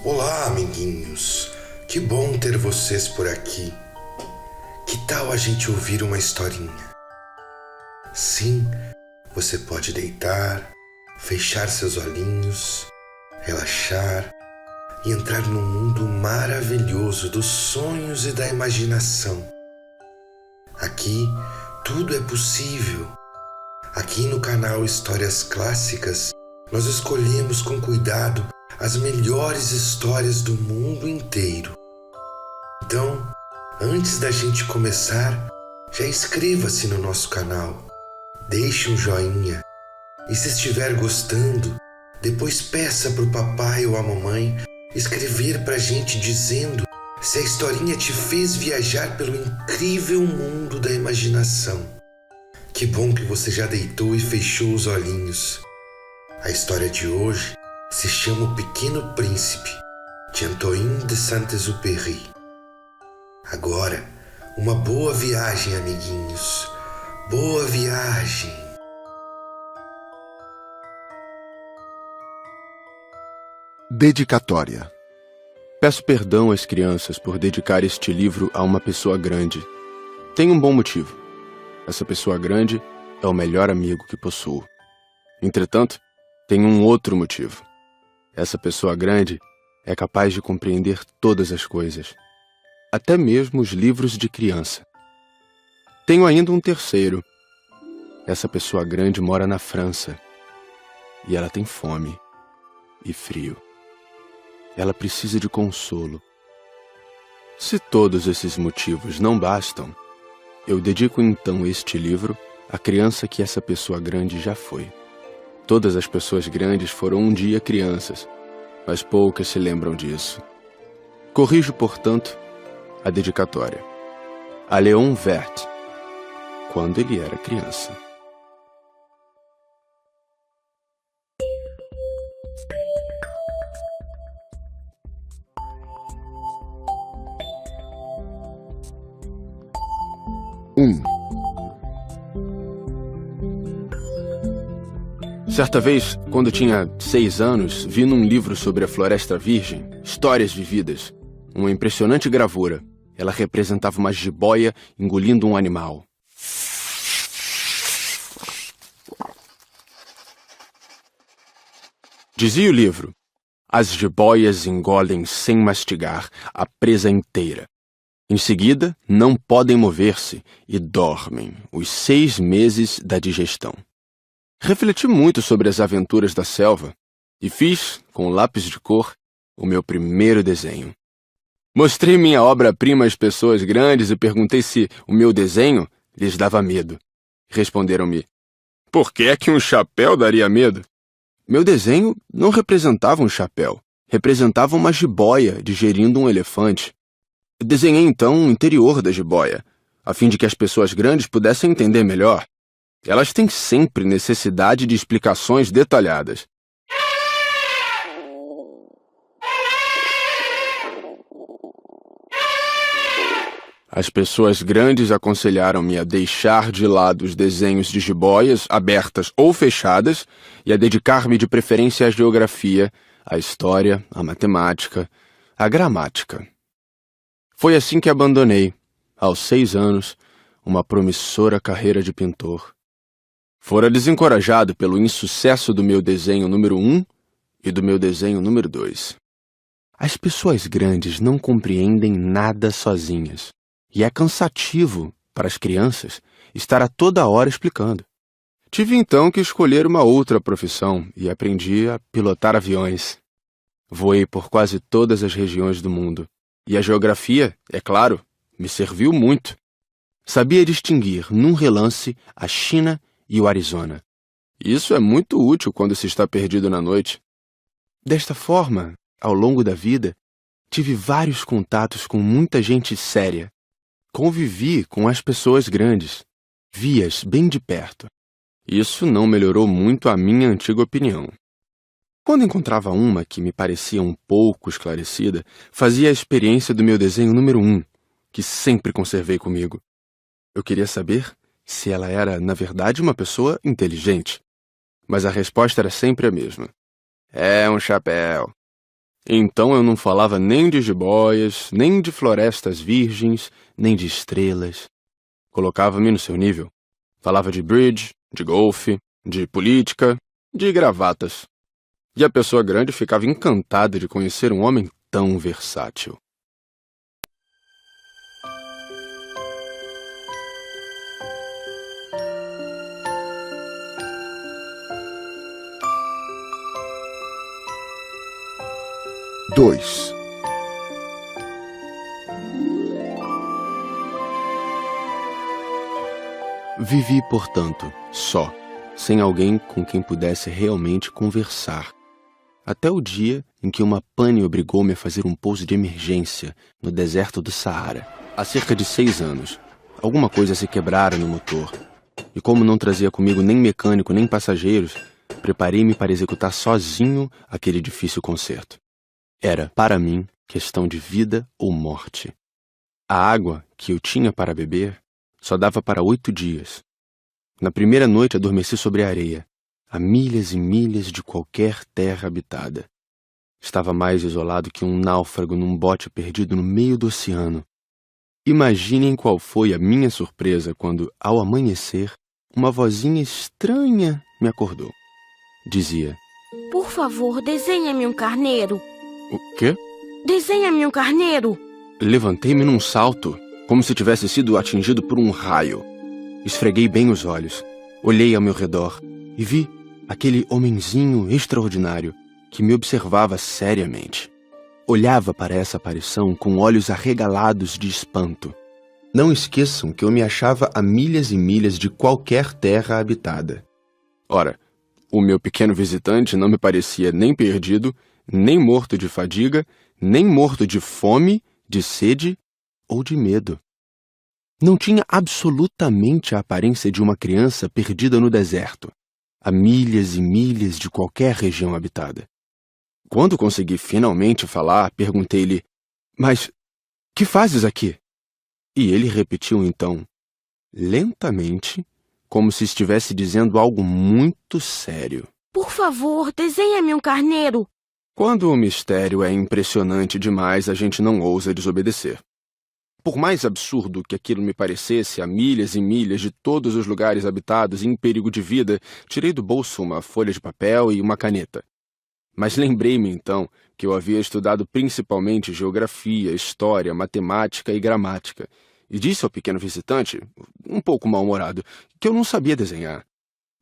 Olá, amiguinhos! Que bom ter vocês por aqui. Que tal a gente ouvir uma historinha? Sim, você pode deitar, fechar seus olhinhos, relaxar e entrar no mundo maravilhoso dos sonhos e da imaginação. Aqui tudo é possível. Aqui no canal Histórias Clássicas, nós escolhemos com cuidado as melhores histórias do mundo inteiro. Então, antes da gente começar, já inscreva-se no nosso canal, deixe um joinha e se estiver gostando, depois peça para o papai ou a mamãe escrever para a gente dizendo se a historinha te fez viajar pelo incrível mundo da imaginação. Que bom que você já deitou e fechou os olhinhos. A história de hoje se chama O Pequeno Príncipe, de Antoine de Saint-Exupéry. Agora, uma boa viagem, amiguinhos. Boa viagem! Dedicatória. Peço perdão às crianças por dedicar este livro a uma pessoa grande. Tem um bom motivo. Essa pessoa grande é o melhor amigo que possuo. Entretanto, tem um outro motivo. Essa pessoa grande é capaz de compreender todas as coisas, até mesmo os livros de criança. Tenho ainda um terceiro. Essa pessoa grande mora na França e ela tem fome e frio. Ela precisa de consolo. Se todos esses motivos não bastam, eu dedico então este livro à criança que essa pessoa grande já foi. Todas as pessoas grandes foram um dia crianças, mas poucas se lembram disso. Corrijo, portanto, a dedicatória. A Léon Vert, quando ele era criança. Certa vez, quando tinha 6 anos, vi num livro sobre a Floresta Virgem, Histórias Vividas, uma impressionante gravura. Ela representava uma jiboia engolindo um animal. Dizia o livro: as jiboias engolem sem mastigar a presa inteira. Em seguida, não podem mover-se e dormem os 6 meses da digestão. Refleti muito sobre as aventuras da selva e fiz, com lápis de cor, o meu primeiro desenho. Mostrei minha obra-prima às pessoas grandes e perguntei se o meu desenho lhes dava medo. Responderam-me: por que é que um chapéu daria medo? Meu desenho não representava um chapéu, representava uma jiboia digerindo um elefante. Desenhei então o interior da jiboia, a fim de que as pessoas grandes pudessem entender melhor. Elas têm sempre necessidade de explicações detalhadas. As pessoas grandes aconselharam-me a deixar de lado os desenhos de jiboias, abertas ou fechadas, e a dedicar-me de preferência à geografia, à história, à matemática, à gramática. Foi assim que abandonei, aos 6 anos, uma promissora carreira de pintor. Fora desencorajado pelo insucesso do meu desenho número 1 e do meu desenho número 2. As pessoas grandes não compreendem nada sozinhas, e é cansativo para as crianças estar a toda hora explicando. Tive então que escolher uma outra profissão e aprendi a pilotar aviões. Voei por quase todas as regiões do mundo, e a geografia, é claro, me serviu muito. Sabia distinguir num relance a China e o Arizona. Isso é muito útil quando se está perdido na noite. Desta forma, ao longo da vida, tive vários contatos com muita gente séria. Convivi com as pessoas grandes. Vi-as bem de perto. Isso não melhorou muito a minha antiga opinião. Quando encontrava uma que me parecia um pouco esclarecida, fazia a experiência do meu desenho número 1, que sempre conservei comigo. Eu queria saber se ela era, na verdade, uma pessoa inteligente. Mas a resposta era sempre a mesma. É um chapéu. Então eu não falava nem de jiboias, nem de florestas virgens, nem de estrelas. Colocava-me no seu nível. Falava de bridge, de golfe, de política, de gravatas. E a pessoa grande ficava encantada de conhecer um homem tão versátil. Dois. Vivi, portanto, só, sem alguém com quem pudesse realmente conversar. Até o dia em que uma pane obrigou-me a fazer um pouso de emergência no deserto do Saara. Há cerca de 6 anos. Alguma coisa se quebrara no motor. E como não trazia comigo nem mecânico nem passageiros, preparei-me para executar sozinho aquele difícil concerto. Era, para mim, questão de vida ou morte. A água que eu tinha para beber só dava para 8 dias. Na primeira noite adormeci sobre a areia, a milhas e milhas de qualquer terra habitada. Estava mais isolado que um náufrago num bote perdido no meio do oceano. Imaginem qual foi a minha surpresa quando, ao amanhecer, uma vozinha estranha me acordou. Dizia: Por favor, desenha-me um carneiro. O quê? Desenha-me um carneiro. Levantei-me num salto, como se tivesse sido atingido por um raio. Esfreguei bem os olhos, olhei ao meu redor e vi aquele homenzinho extraordinário que me observava seriamente. Olhava para essa aparição com olhos arregalados de espanto. Não esqueçam que eu me achava a milhas e milhas de qualquer terra habitada. Ora, o meu pequeno visitante não me parecia nem perdido, nem morto de fadiga, nem morto de fome, de sede ou de medo. Não tinha absolutamente a aparência de uma criança perdida no deserto, a milhas e milhas de qualquer região habitada. Quando consegui finalmente falar, perguntei-lhe: Mas que fazes aqui? E ele repetiu então, lentamente, como se estivesse dizendo algo muito sério: Por favor, desenha-me um carneiro. Quando o mistério é impressionante demais, a gente não ousa desobedecer. Por mais absurdo que aquilo me parecesse, a milhas e milhas de todos os lugares habitados em perigo de vida, tirei do bolso uma folha de papel e uma caneta. Mas lembrei-me então que eu havia estudado principalmente geografia, história, matemática e gramática, e disse ao pequeno visitante, um pouco mal-humorado, que eu não sabia desenhar.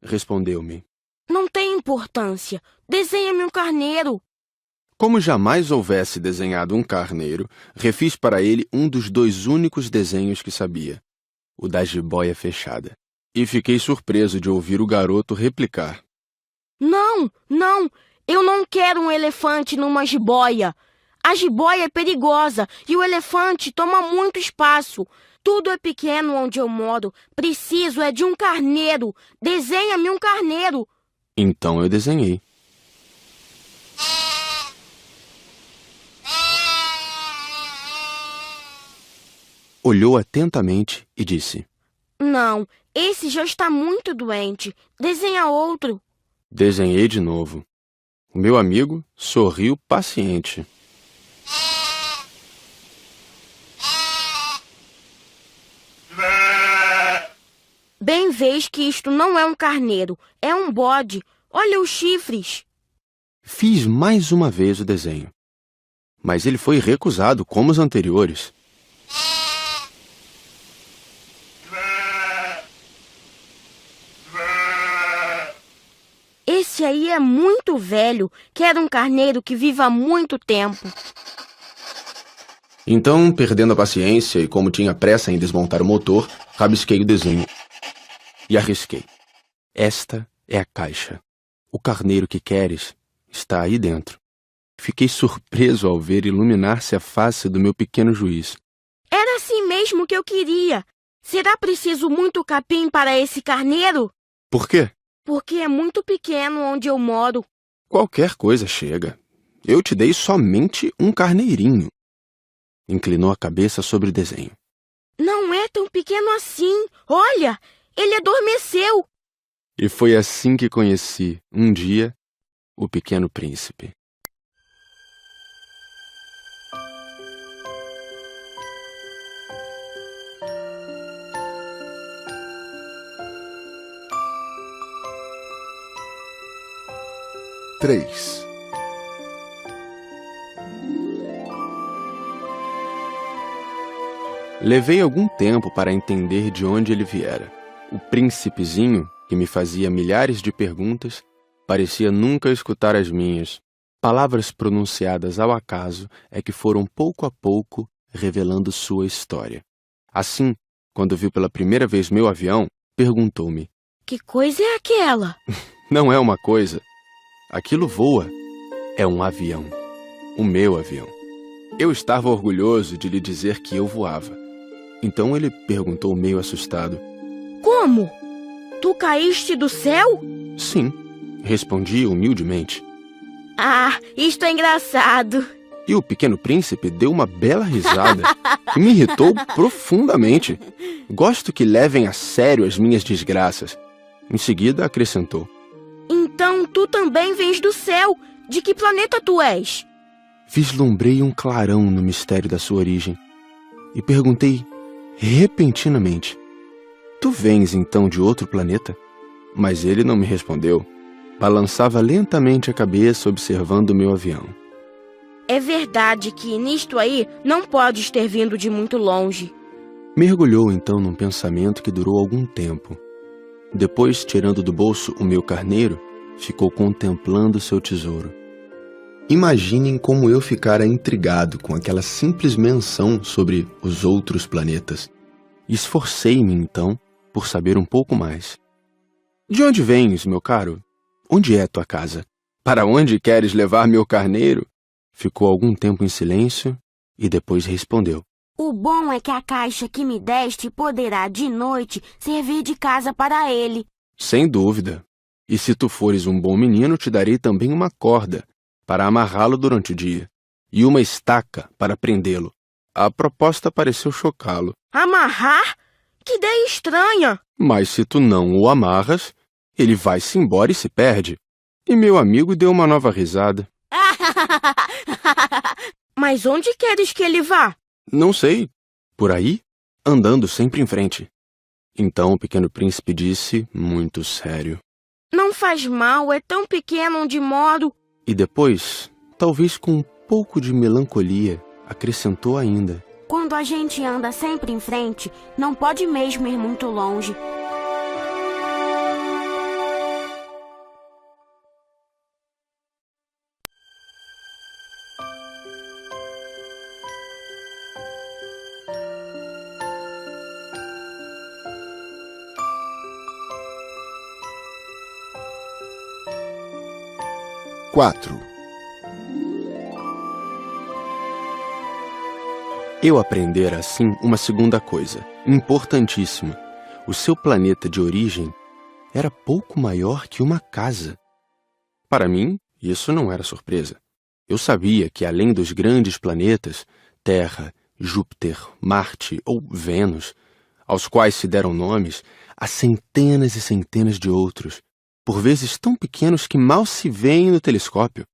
Respondeu-me: Não tem importância. Desenha-me um carneiro. Como jamais houvesse desenhado um carneiro, refiz para ele um dos 2 únicos desenhos que sabia, o da jiboia fechada. E fiquei surpreso de ouvir o garoto replicar: Não, eu não quero um elefante numa jiboia. A jiboia é perigosa e o elefante toma muito espaço. Tudo é pequeno onde eu moro. Preciso é de um carneiro. Desenha-me um carneiro. Então eu desenhei. Olhou atentamente e disse: Não, esse já está muito doente. Desenha outro. Desenhei de novo. O meu amigo sorriu paciente. Bem vês que isto não é um carneiro, é um bode. Olha os chifres. Fiz mais uma vez o desenho. Mas ele foi recusado como os anteriores. Esse aí é muito velho. Quero um carneiro que viva muito tempo. Então, perdendo a paciência e como tinha pressa em desmontar o motor, rabisquei o desenho e arrisquei. Esta é a caixa. O carneiro que queres está aí dentro. Fiquei surpreso ao ver iluminar-se a face do meu pequeno juiz. Era assim mesmo que eu queria. Será preciso muito capim para esse carneiro? Por quê? Porque é muito pequeno onde eu moro. Qualquer coisa chega. Eu te dei somente um carneirinho. Inclinou a cabeça sobre o desenho. Não é tão pequeno assim. Olha, ele adormeceu. E foi assim que conheci, um dia, o Pequeno Príncipe. 3. Levei algum tempo para entender de onde ele viera. O príncipezinho, que me fazia milhares de perguntas, parecia nunca escutar as minhas. Palavras pronunciadas ao acaso é que foram pouco a pouco revelando sua história. Assim, quando viu pela primeira vez meu avião, perguntou-me: Que coisa é aquela? Não é uma coisa. Aquilo voa. É um avião. O meu avião. Eu estava orgulhoso de lhe dizer que eu voava. Então ele perguntou meio assustado: Como? Tu caíste do céu? Sim, respondi humildemente. Ah, isto é engraçado. E o pequeno príncipe deu uma bela risada que me irritou profundamente. Gosto que levem a sério as minhas desgraças. Em seguida acrescentou: Então tu também vens do céu. De que planeta tu és? Vislumbrei um clarão no mistério da sua origem e perguntei repentinamente: Tu vens então de outro planeta? Mas ele não me respondeu. Balançava lentamente a cabeça observando o meu avião. É verdade que nisto aí não podes ter vindo de muito longe. Mergulhou então num pensamento que durou algum tempo. Depois, tirando do bolso o meu carneiro, ficou contemplando seu tesouro. Imaginem como eu ficara intrigado com aquela simples menção sobre os outros planetas. Esforcei-me então por saber um pouco mais. De onde vens, meu caro? Onde é tua casa? Para onde queres levar meu carneiro? Ficou algum tempo em silêncio e depois respondeu: O bom é que a caixa que me deste poderá de noite servir de casa para ele. Sem dúvida. E se tu fores um bom menino, te darei também uma corda para amarrá-lo durante o dia e uma estaca para prendê-lo. A proposta pareceu chocá-lo. Amarrar? Que ideia estranha! Mas se tu não o amarras, ele vai-se embora e se perde. E meu amigo deu uma nova risada. Mas onde queres que ele vá? Não sei. Por aí, andando sempre em frente. Então o pequeno príncipe disse, muito sério: Não faz mal, é tão pequeno onde moro. E depois, talvez com um pouco de melancolia, acrescentou ainda: Quando a gente anda sempre em frente, não pode mesmo ir muito longe. Quatro. Eu aprendera assim uma segunda coisa, importantíssima. O seu planeta de origem era pouco maior que uma casa. Para mim, isso não era surpresa. Eu sabia que, além dos grandes planetas, Terra, Júpiter, Marte ou Vênus, aos quais se deram nomes, há centenas e centenas de outros, por vezes tão pequenos que mal se veem no telescópio.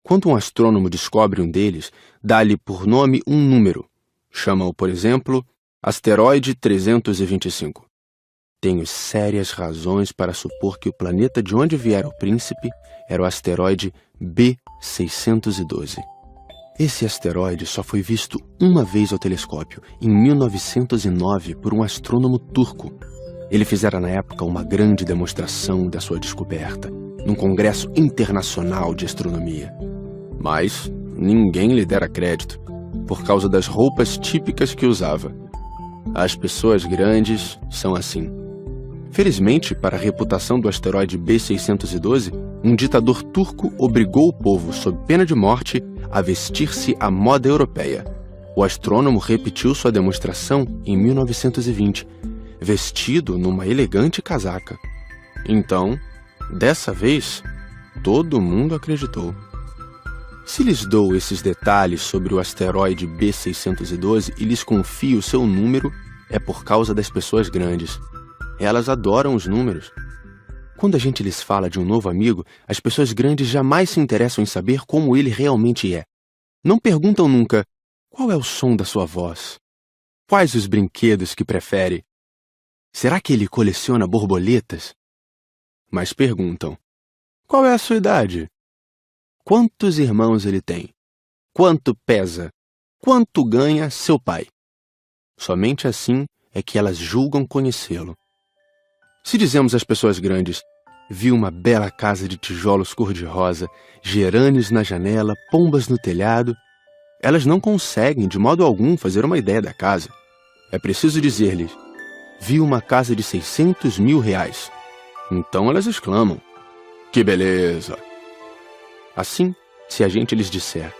Quando um astrônomo descobre um deles, dá-lhe por nome um número. Chama-o, por exemplo, asteroide 325. Tenho sérias razões para supor que o planeta de onde viera o príncipe era o asteroide B612. Esse asteroide só foi visto uma vez ao telescópio, em 1909, por um astrônomo turco. Ele fizera na época uma grande demonstração da sua descoberta, num congresso internacional de astronomia. Mas ninguém lhe dera crédito, por causa das roupas típicas que usava. As pessoas grandes são assim. Felizmente, para a reputação do asteroide B612, um ditador turco obrigou o povo, sob pena de morte, a vestir-se à moda europeia. O astrônomo repetiu sua demonstração em 1920, vestido numa elegante casaca. Então, dessa vez, todo mundo acreditou. Se lhes dou esses detalhes sobre o asteroide B612 e lhes confio o seu número, é por causa das pessoas grandes. Elas adoram os números. Quando a gente lhes fala de um novo amigo, as pessoas grandes jamais se interessam em saber como ele realmente é. Não perguntam nunca: qual é o som da sua voz? Quais os brinquedos que prefere? Será que ele coleciona borboletas? Mas perguntam: qual é a sua idade? quantos irmãos ele tem, quanto pesa, quanto ganha seu pai. Somente assim é que elas julgam conhecê-lo. Se dizemos às pessoas grandes: vi uma bela casa de tijolos cor-de-rosa, gerânios na janela, pombas no telhado, elas não conseguem de modo algum fazer uma ideia da casa. É preciso dizer-lhes: vi uma casa de 600 mil reais. Então elas exclamam: que beleza! Assim, se a gente lhes disser: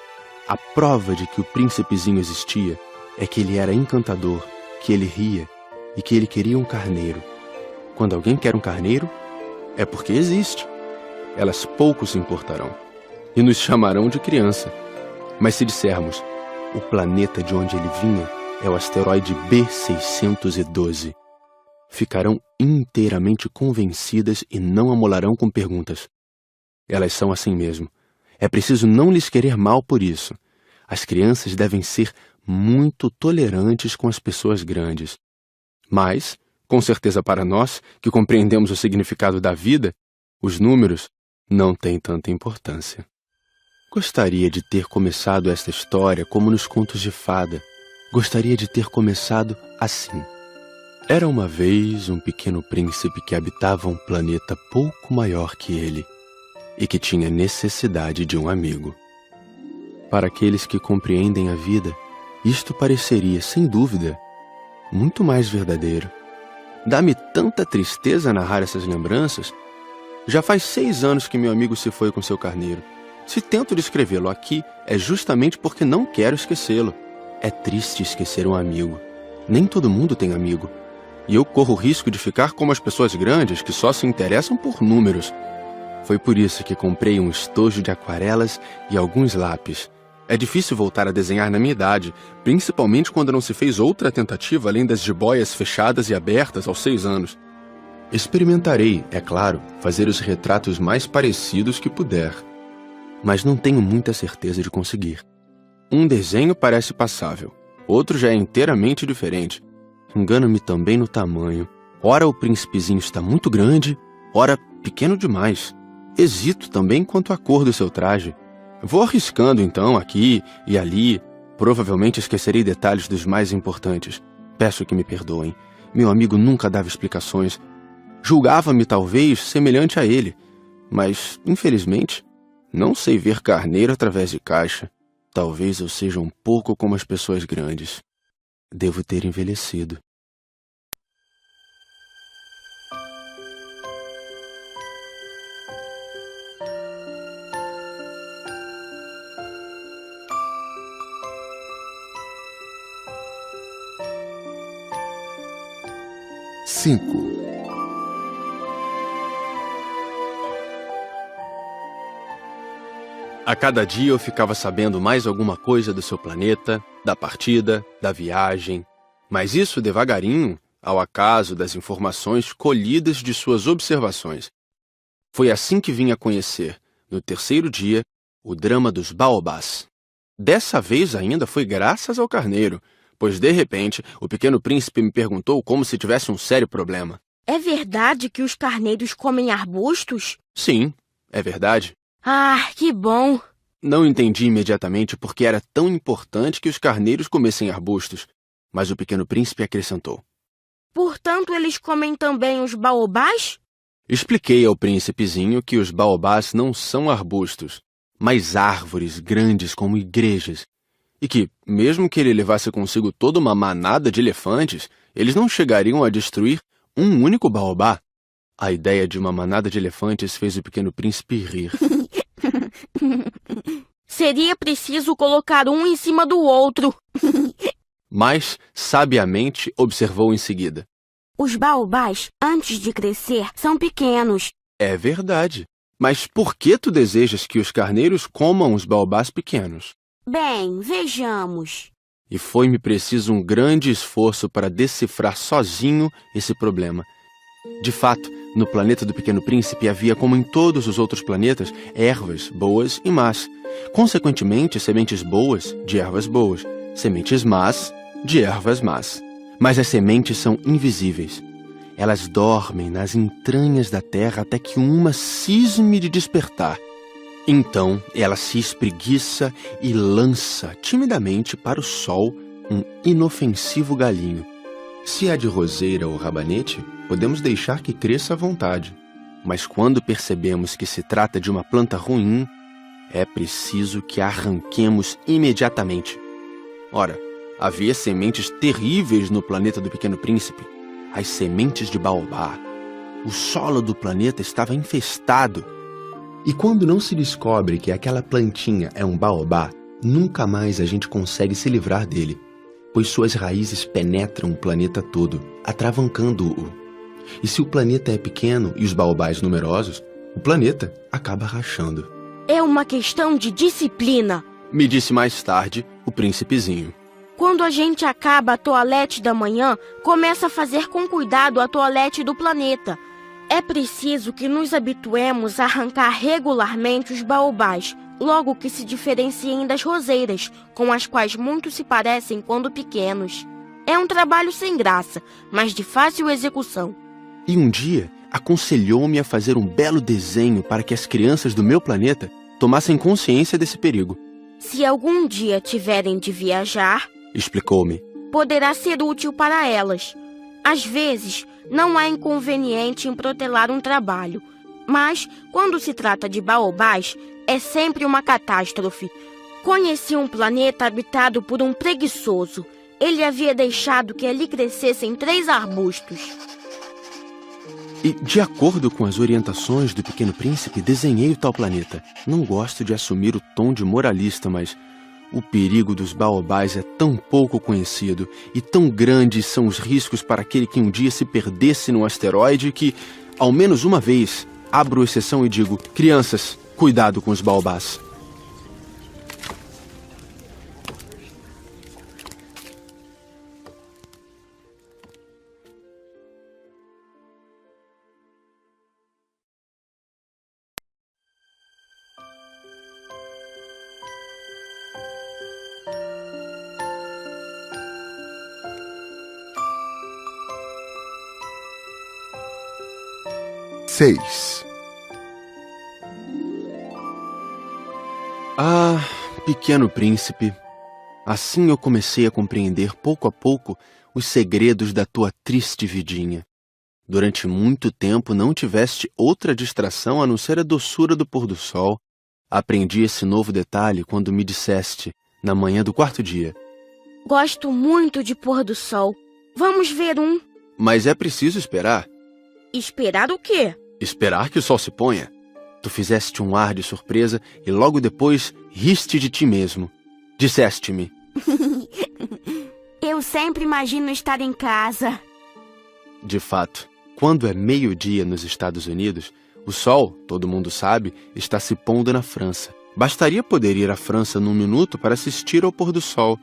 a prova de que o príncipezinho existia é que ele era encantador, que ele ria e que ele queria um carneiro. Quando alguém quer um carneiro, é porque existe. Elas pouco se importarão e nos chamarão de criança. Mas se dissermos: o planeta de onde ele vinha é o asteroide B612, ficarão inteiramente convencidas e não amolarão com perguntas. Elas são assim mesmo. É preciso não lhes querer mal por isso. As crianças devem ser muito tolerantes com as pessoas grandes. Mas, com certeza para nós, que compreendemos o significado da vida, os números não têm tanta importância. Gostaria de ter começado esta história como nos contos de fada. Gostaria de ter começado assim. Era uma vez um pequeno príncipe que habitava um planeta pouco maior que ele e que tinha necessidade de um amigo. Para aqueles que compreendem a vida, isto pareceria, sem dúvida, muito mais verdadeiro. Dá-me tanta tristeza narrar essas lembranças. Já faz 6 anos que meu amigo se foi com seu carneiro. Se tento descrevê-lo aqui, é justamente porque não quero esquecê-lo. É triste esquecer um amigo. Nem todo mundo tem amigo. E eu corro o risco de ficar como as pessoas grandes que só se interessam por números. Foi por isso que comprei um estojo de aquarelas e alguns lápis. É difícil voltar a desenhar na minha idade, principalmente quando não se fez outra tentativa além das jiboias fechadas e abertas aos 6 anos. Experimentarei, é claro, fazer os retratos mais parecidos que puder. Mas não tenho muita certeza de conseguir. Um desenho parece passável, outro já é inteiramente diferente. Engano-me também no tamanho. Ora o príncipezinho está muito grande, ora pequeno demais. Hesito também quanto à cor do seu traje. Vou arriscando então aqui e ali. Provavelmente esquecerei detalhes dos mais importantes. Peço que me perdoem. Meu amigo nunca dava explicações. Julgava-me talvez semelhante a ele. Mas, infelizmente, não sei ver carneiro através de caixa. Talvez eu seja um pouco como as pessoas grandes. Devo ter envelhecido. A cada dia eu ficava sabendo mais alguma coisa do seu planeta, da partida, da viagem. Mas isso devagarinho, ao acaso das informações colhidas de suas observações. Foi assim que vim a conhecer, no 3º dia, o drama dos baobás. Dessa vez ainda foi graças ao carneiro, pois de repente o pequeno príncipe me perguntou como se tivesse um sério problema. É verdade que os carneiros comem arbustos? Sim, é verdade. Ah, que bom! Não entendi imediatamente por que era tão importante que os carneiros comessem arbustos, mas o pequeno príncipe acrescentou. Portanto, eles comem também os baobás? Expliquei ao príncipezinho que os baobás não são arbustos, mas árvores grandes como igrejas, e que, mesmo que ele levasse consigo toda uma manada de elefantes, eles não chegariam a destruir um único baobá. A ideia de uma manada de elefantes fez o pequeno príncipe rir. Seria preciso colocar um em cima do outro. Mas, sabiamente, observou em seguida. Os baobás, antes de crescer, são pequenos. É verdade. Mas por que tu desejas que os carneiros comam os baobás pequenos? Bem, vejamos. E foi-me preciso um grande esforço para decifrar sozinho esse problema. De fato, no planeta do Pequeno Príncipe havia, como em todos os outros planetas, ervas boas e más. Consequentemente, sementes boas de ervas boas, sementes más de ervas más. Mas as sementes são invisíveis. Elas dormem nas entranhas da terra até que uma cisme de despertar. Então ela se espreguiça e lança timidamente para o sol um inofensivo galinho. Se é de roseira ou rabanete, podemos deixar que cresça à vontade. Mas quando percebemos que se trata de uma planta ruim, é preciso que a arranquemos imediatamente. Ora, havia sementes terríveis no planeta do Pequeno Príncipe. As sementes de baobá. O solo do planeta estava infestado. E quando não se descobre que aquela plantinha é um baobá, nunca mais a gente consegue se livrar dele, pois suas raízes penetram o planeta todo, atravancando-o. E se o planeta é pequeno e os baobás numerosos, o planeta acaba rachando. É uma questão de disciplina, me disse mais tarde o príncipezinho. Quando a gente acaba a toalete da manhã, começa a fazer com cuidado a toalete do planeta. É preciso que nos habituemos a arrancar regularmente os baobás, logo que se diferenciem das roseiras, com as quais muitos se parecem quando pequenos. É um trabalho sem graça, mas de fácil execução. E um dia aconselhou-me a fazer um belo desenho para que as crianças do meu planeta tomassem consciência desse perigo. Se algum dia tiverem de viajar, explicou-me, poderá ser útil para elas. Às vezes, não há inconveniente em protelar um trabalho, mas, quando se trata de baobás, é sempre uma catástrofe. Conheci um planeta habitado por um preguiçoso. Ele havia deixado que ali crescessem 3 arbustos. E, de acordo com as orientações do Pequeno Príncipe, desenhei o tal planeta. Não gosto de assumir o tom de moralista, mas o perigo dos baobás é tão pouco conhecido e tão grandes são os riscos para aquele que um dia se perdesse no asteroide que, ao menos uma vez, abro exceção e digo: crianças, cuidado com os baobás. Ah, Pequeno Príncipe, assim eu comecei a compreender pouco a pouco os segredos da tua triste vidinha. Durante muito tempo não tiveste outra distração a não ser a doçura do pôr do sol. Aprendi esse novo detalhe quando me disseste, na manhã do 4º dia: gosto muito de pôr do sol. Vamos ver um. Mas é preciso esperar. Esperar o quê? Esperar que o sol se ponha. Tu fizeste um ar de surpresa e logo depois riste de ti mesmo. Disseste-me: eu sempre imagino estar em casa. De fato, quando é meio-dia nos Estados Unidos, o sol, todo mundo sabe, está se pondo na França. Bastaria poder ir à França num minuto para assistir ao pôr do sol.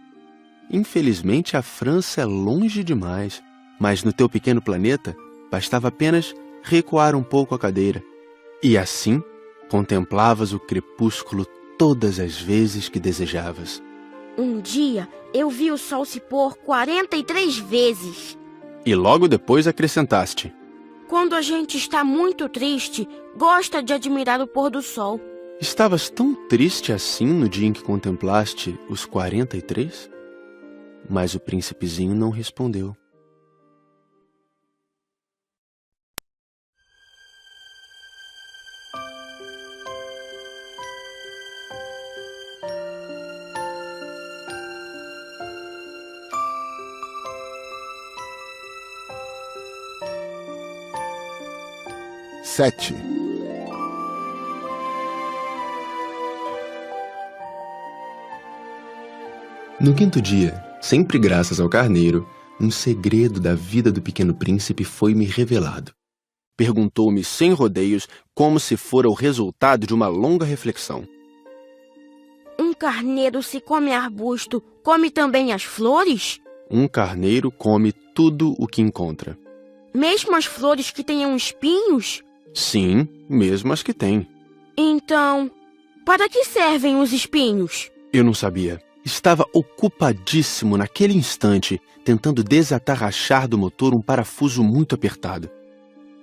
Infelizmente, a França é longe demais. Mas no teu pequeno planeta, bastava apenas recuar um pouco a cadeira. E assim, contemplavas o crepúsculo todas as vezes que desejavas. Um dia, eu vi o sol se pôr 43 vezes. E logo depois acrescentaste: quando a gente está muito triste, gosta de admirar o pôr do sol. Estavas tão triste assim no dia em que contemplaste os 43? Mas o príncipezinho não respondeu. No 5º dia, sempre graças ao carneiro, um segredo da vida do Pequeno Príncipe foi-me revelado. Perguntou-me sem rodeios, como se fora o resultado de uma longa reflexão: um carneiro, se come arbusto, come também as flores? Um carneiro come tudo o que encontra. Mesmo as flores que tenham espinhos? Sim, mesmo as que têm. Então, para que servem os espinhos? Eu não sabia. Estava ocupadíssimo naquele instante, tentando desatarrachar do motor um parafuso muito apertado.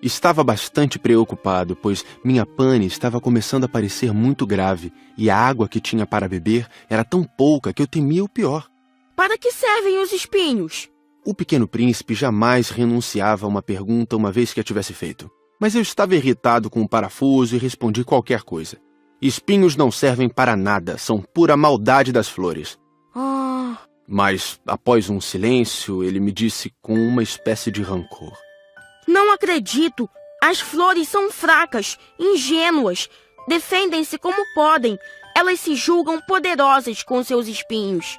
Estava bastante preocupado, pois minha pane estava começando a parecer muito grave e a água que tinha para beber era tão pouca que eu temia o pior. Para que servem os espinhos? O Pequeno Príncipe jamais renunciava a uma pergunta uma vez que a tivesse feito. Mas eu estava irritado com o parafuso e respondi qualquer coisa. Espinhos não servem para nada, são pura maldade das flores. Mas, após um silêncio, ele me disse com uma espécie de rancor. Não acredito. As flores são fracas, ingênuas. Defendem-se como podem. Elas se julgam poderosas com seus espinhos.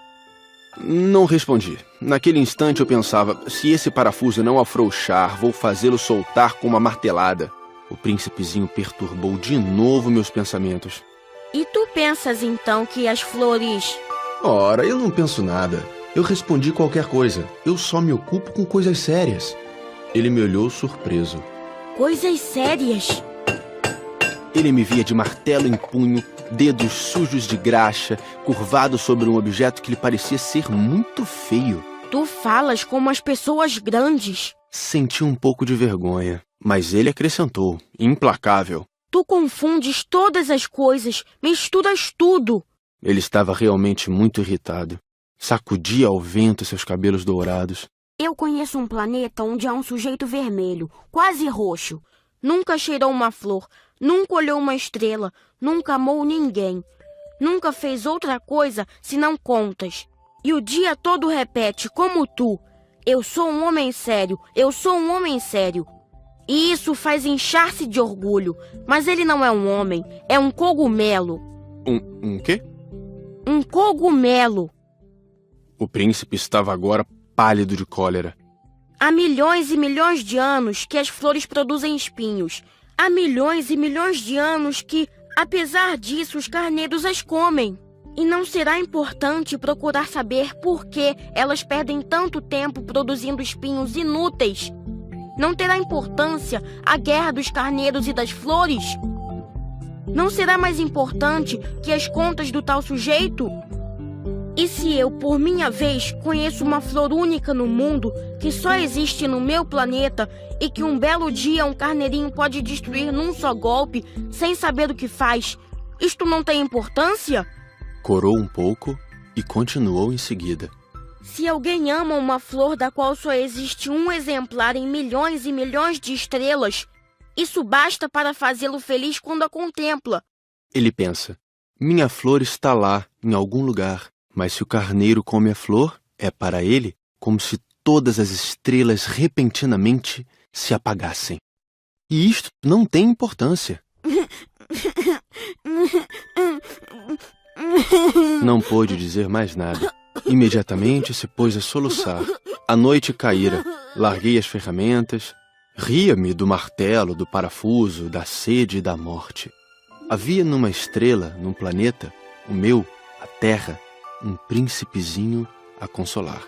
Não respondi. Naquele instante eu pensava, se esse parafuso não afrouxar, vou fazê-lo soltar com uma martelada. O príncipezinho perturbou de novo meus pensamentos. E tu pensas então que as flores... Ora, eu não penso nada. Eu respondi qualquer coisa. Eu só me ocupo com coisas sérias. Ele me olhou surpreso. Coisas sérias? Ele me via de martelo em punho, dedos sujos de graxa, curvado sobre um objeto que lhe parecia ser muito feio. Tu falas como as pessoas grandes. Senti um pouco de vergonha, mas ele acrescentou, implacável. Tu confundes todas as coisas, misturas tudo. Ele estava realmente muito irritado. Sacudia ao vento seus cabelos dourados. Eu conheço um planeta onde há um sujeito vermelho, quase roxo. Nunca cheirou uma flor, nunca olhou uma estrela, nunca amou ninguém. Nunca fez outra coisa senão contas. E o dia todo repete, como tu, eu sou um homem sério, eu sou um homem sério. E isso faz inchar-se de orgulho. Mas ele não é um homem, é um cogumelo. Um quê? Um cogumelo. O príncipe estava agora pálido de cólera. Há milhões e milhões de anos que as flores produzem espinhos. Há milhões e milhões de anos que, apesar disso, os carneiros as comem. E não será importante procurar saber por que elas perdem tanto tempo produzindo espinhos inúteis. Não terá importância a guerra dos carneiros e das flores? Não será mais importante que as contas do tal sujeito? E se eu, por minha vez, conheço uma flor única no mundo, que só existe no meu planeta, e que um belo dia um carneirinho pode destruir num só golpe, sem saber o que faz, isto não tem importância? Corou um pouco e continuou em seguida. Se alguém ama uma flor da qual só existe um exemplar em milhões e milhões de estrelas, isso basta para fazê-lo feliz quando a contempla. Ele pensa, minha flor está lá, em algum lugar. Mas se o carneiro come a flor, é para ele como se todas as estrelas repentinamente se apagassem. E isto não tem importância. Não pôde dizer mais nada. Imediatamente se pôs a soluçar. A noite caíra. Larguei as ferramentas. Ria-me do martelo, do parafuso, da sede e da morte. Havia numa estrela, num planeta, o meu, a Terra, um príncipezinho a consolar.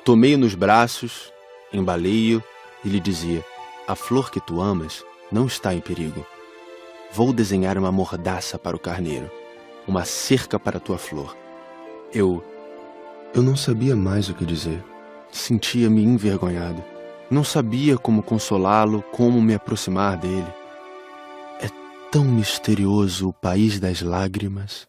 Tomei-o nos braços, embalei-o e lhe dizia, a flor que tu amas não está em perigo. Vou desenhar uma mordaça para o carneiro, uma cerca para a tua flor. Eu não sabia mais o que dizer. Sentia-me envergonhado. Não sabia como consolá-lo, como me aproximar dele. É tão misterioso o país das lágrimas.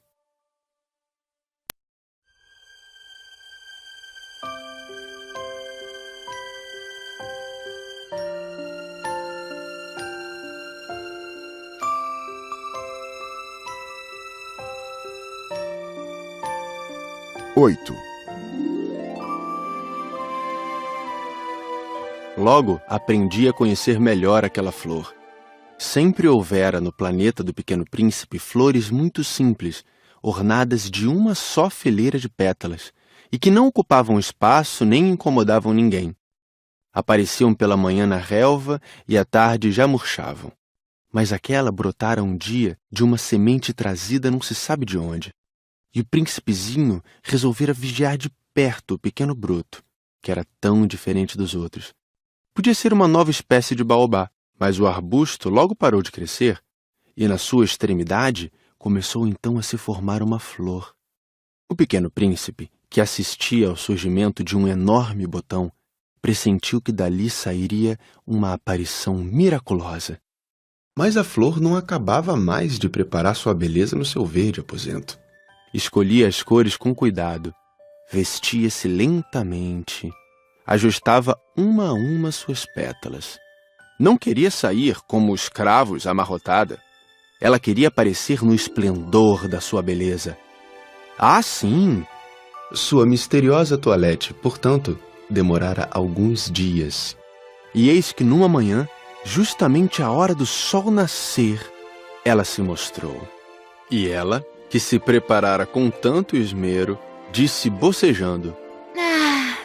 Logo, aprendi a conhecer melhor aquela flor. Sempre houvera no planeta do Pequeno Príncipe flores muito simples, ornadas de uma só fileira de pétalas, e que não ocupavam espaço nem incomodavam ninguém. Apareciam pela manhã na relva e à tarde já murchavam. Mas aquela brotara um dia de uma semente trazida não se sabe de onde. E o príncipezinho resolvera vigiar de perto o pequeno broto, que era tão diferente dos outros. Podia ser uma nova espécie de baobá, mas o arbusto logo parou de crescer, e na sua extremidade começou então a se formar uma flor. O Pequeno Príncipe, que assistia ao surgimento de um enorme botão, pressentiu que dali sairia uma aparição miraculosa. Mas a flor não acabava mais de preparar sua beleza no seu verde aposento. Escolhia as cores com cuidado, vestia-se lentamente, ajustava uma a uma suas pétalas. Não queria sair como os cravos amarrotada. Ela queria aparecer no esplendor da sua beleza. Ah, sim! Sua misteriosa toilette, portanto, demorara alguns dias. E eis que numa manhã, justamente à hora do sol nascer, ela se mostrou. E ela, que se preparara com tanto esmero, disse bocejando: Ah,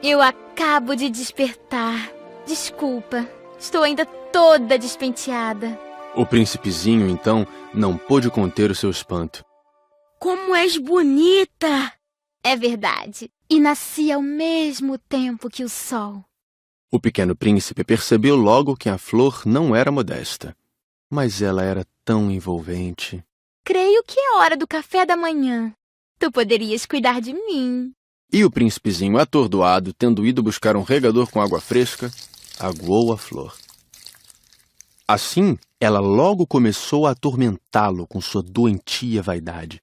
eu acabo de despertar. Desculpa, estou ainda toda despenteada. O príncipezinho, então, não pôde conter o seu espanto. Como és bonita! É verdade. E nasci ao mesmo tempo que o sol. O pequeno príncipe percebeu logo que a flor não era modesta, mas ela era tão envolvente. Creio que é hora do café da manhã. Tu poderias cuidar de mim. E o príncipezinho, atordoado, tendo ido buscar um regador com água fresca, aguou a flor. Assim, ela logo começou a atormentá-lo com sua doentia vaidade.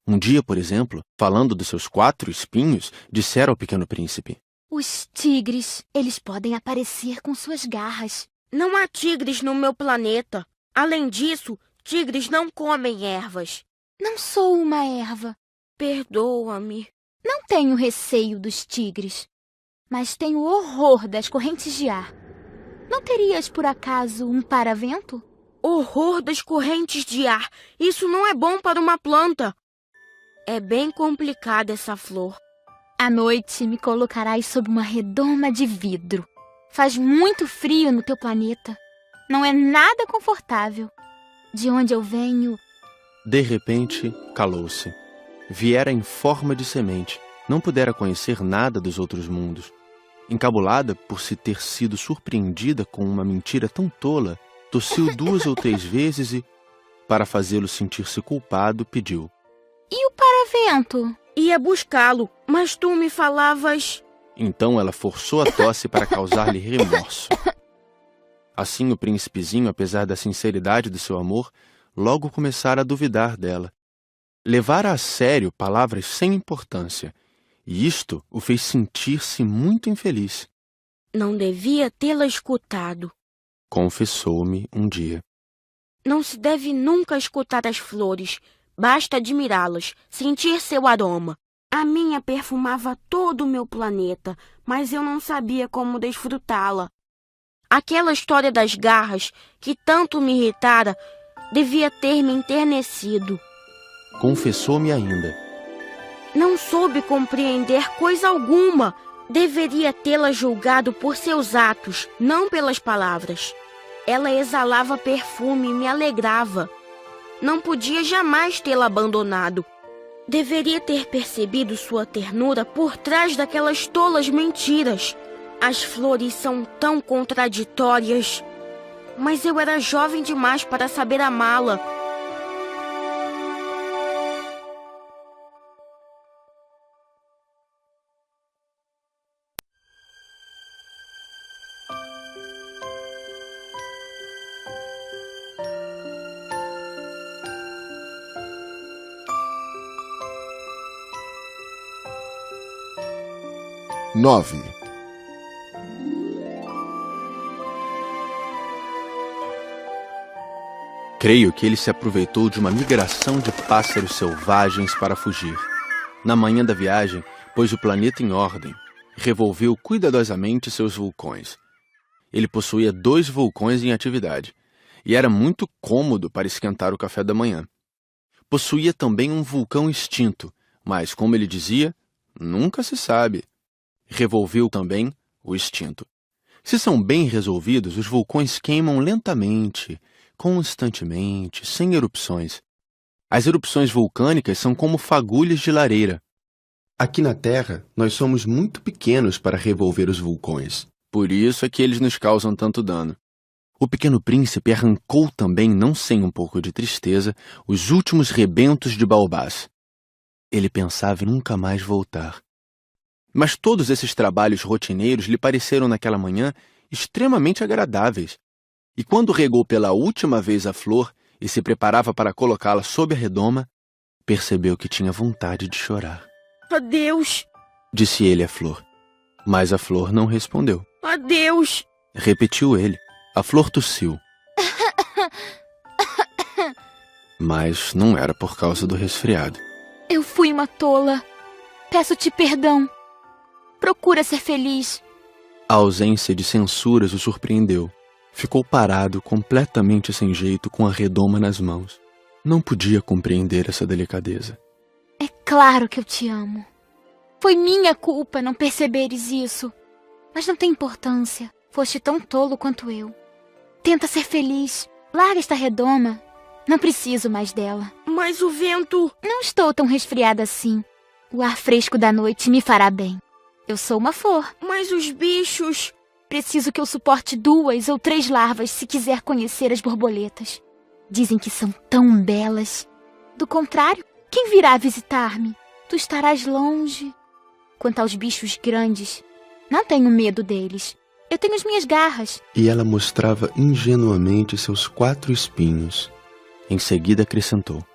Um dia, por exemplo, falando dos seus 4 espinhos, dissera ao pequeno príncipe: Os tigres, eles podem aparecer com suas garras. Não há tigres no meu planeta. Além disso, tigres não comem ervas. Não sou uma erva. Perdoa-me. Não tenho receio dos tigres, mas tenho horror das correntes de ar. Não terias, por acaso, um paravento? Horror das correntes de ar. Isso não é bom para uma planta. É bem complicada essa flor. À noite me colocarás sob uma redoma de vidro. Faz muito frio no teu planeta. Não é nada confortável. De onde eu venho... De repente, calou-se. Viera em forma de semente. Não pudera conhecer nada dos outros mundos. Encabulada por se ter sido surpreendida com uma mentira tão tola, tossiu 2 ou 3 vezes e, para fazê-lo sentir-se culpado, pediu: E o paravento? Ia buscá-lo, mas tu me falavas... Então ela forçou a tosse para causar-lhe remorso. Assim o príncipezinho, apesar da sinceridade do seu amor, logo começara a duvidar dela. Levara a sério palavras sem importância, e isto o fez sentir-se muito infeliz. Não devia tê-la escutado, confessou-me um dia. Não se deve nunca escutar as flores. Basta admirá-las, sentir seu aroma. A minha perfumava todo o meu planeta, mas eu não sabia como desfrutá-la. Aquela história das garras, que tanto me irritara, devia ter me enternecido. Confessou-me ainda. Não soube compreender coisa alguma. Deveria tê-la julgado por seus atos, não pelas palavras. Ela exalava perfume e me alegrava. Não podia jamais tê-la abandonado. Deveria ter percebido sua ternura por trás daquelas tolas mentiras. As flores são tão contraditórias. Mas eu era jovem demais para saber amá-la. Nove. Creio que ele se aproveitou de uma migração de pássaros selvagens para fugir. Na manhã da viagem, pôs o planeta em ordem, revolveu cuidadosamente seus vulcões. Ele possuía 2 vulcões em atividade, e era muito cômodo para esquentar o café da manhã. Possuía também um vulcão extinto, mas, como ele dizia, nunca se sabe. Revolveu também o extinto. Se são bem resolvidos, os vulcões queimam lentamente, constantemente, sem erupções. As erupções vulcânicas são como fagulhas de lareira. Aqui na Terra, nós somos muito pequenos para revolver os vulcões. Por isso é que eles nos causam tanto dano. O pequeno príncipe arrancou também, não sem um pouco de tristeza, os últimos rebentos de baobás. Ele pensava em nunca mais voltar. Mas todos esses trabalhos rotineiros lhe pareceram naquela manhã extremamente agradáveis. E quando regou pela última vez a flor e se preparava para colocá-la sob a redoma, percebeu que tinha vontade de chorar. Adeus, Disse ele à flor. Mas a flor não respondeu. adeus. Repetiu ele. A flor tossiu. Mas não era por causa do resfriado. Eu fui uma tola. Peço-te perdão. Procura ser feliz. A ausência de censuras o surpreendeu. Ficou parado, completamente sem jeito, com a redoma nas mãos. Não podia compreender essa delicadeza. É claro que eu te amo. Foi minha culpa não perceberes isso. Mas não tem importância. Foste tão tolo quanto eu. Tenta ser feliz. Larga esta redoma. Não preciso mais dela. Mas o vento... Não estou tão resfriada assim. O ar fresco da noite me fará bem. Eu sou uma flor. Mas os bichos... Preciso que eu suporte 2 ou 3 larvas se quiser conhecer as borboletas. Dizem que são tão belas. Do contrário, quem virá visitar-me? Tu estarás longe. Quanto aos bichos grandes, não tenho medo deles. Eu tenho as minhas garras. E ela mostrava ingenuamente seus 4 espinhos. Em seguida acrescentou.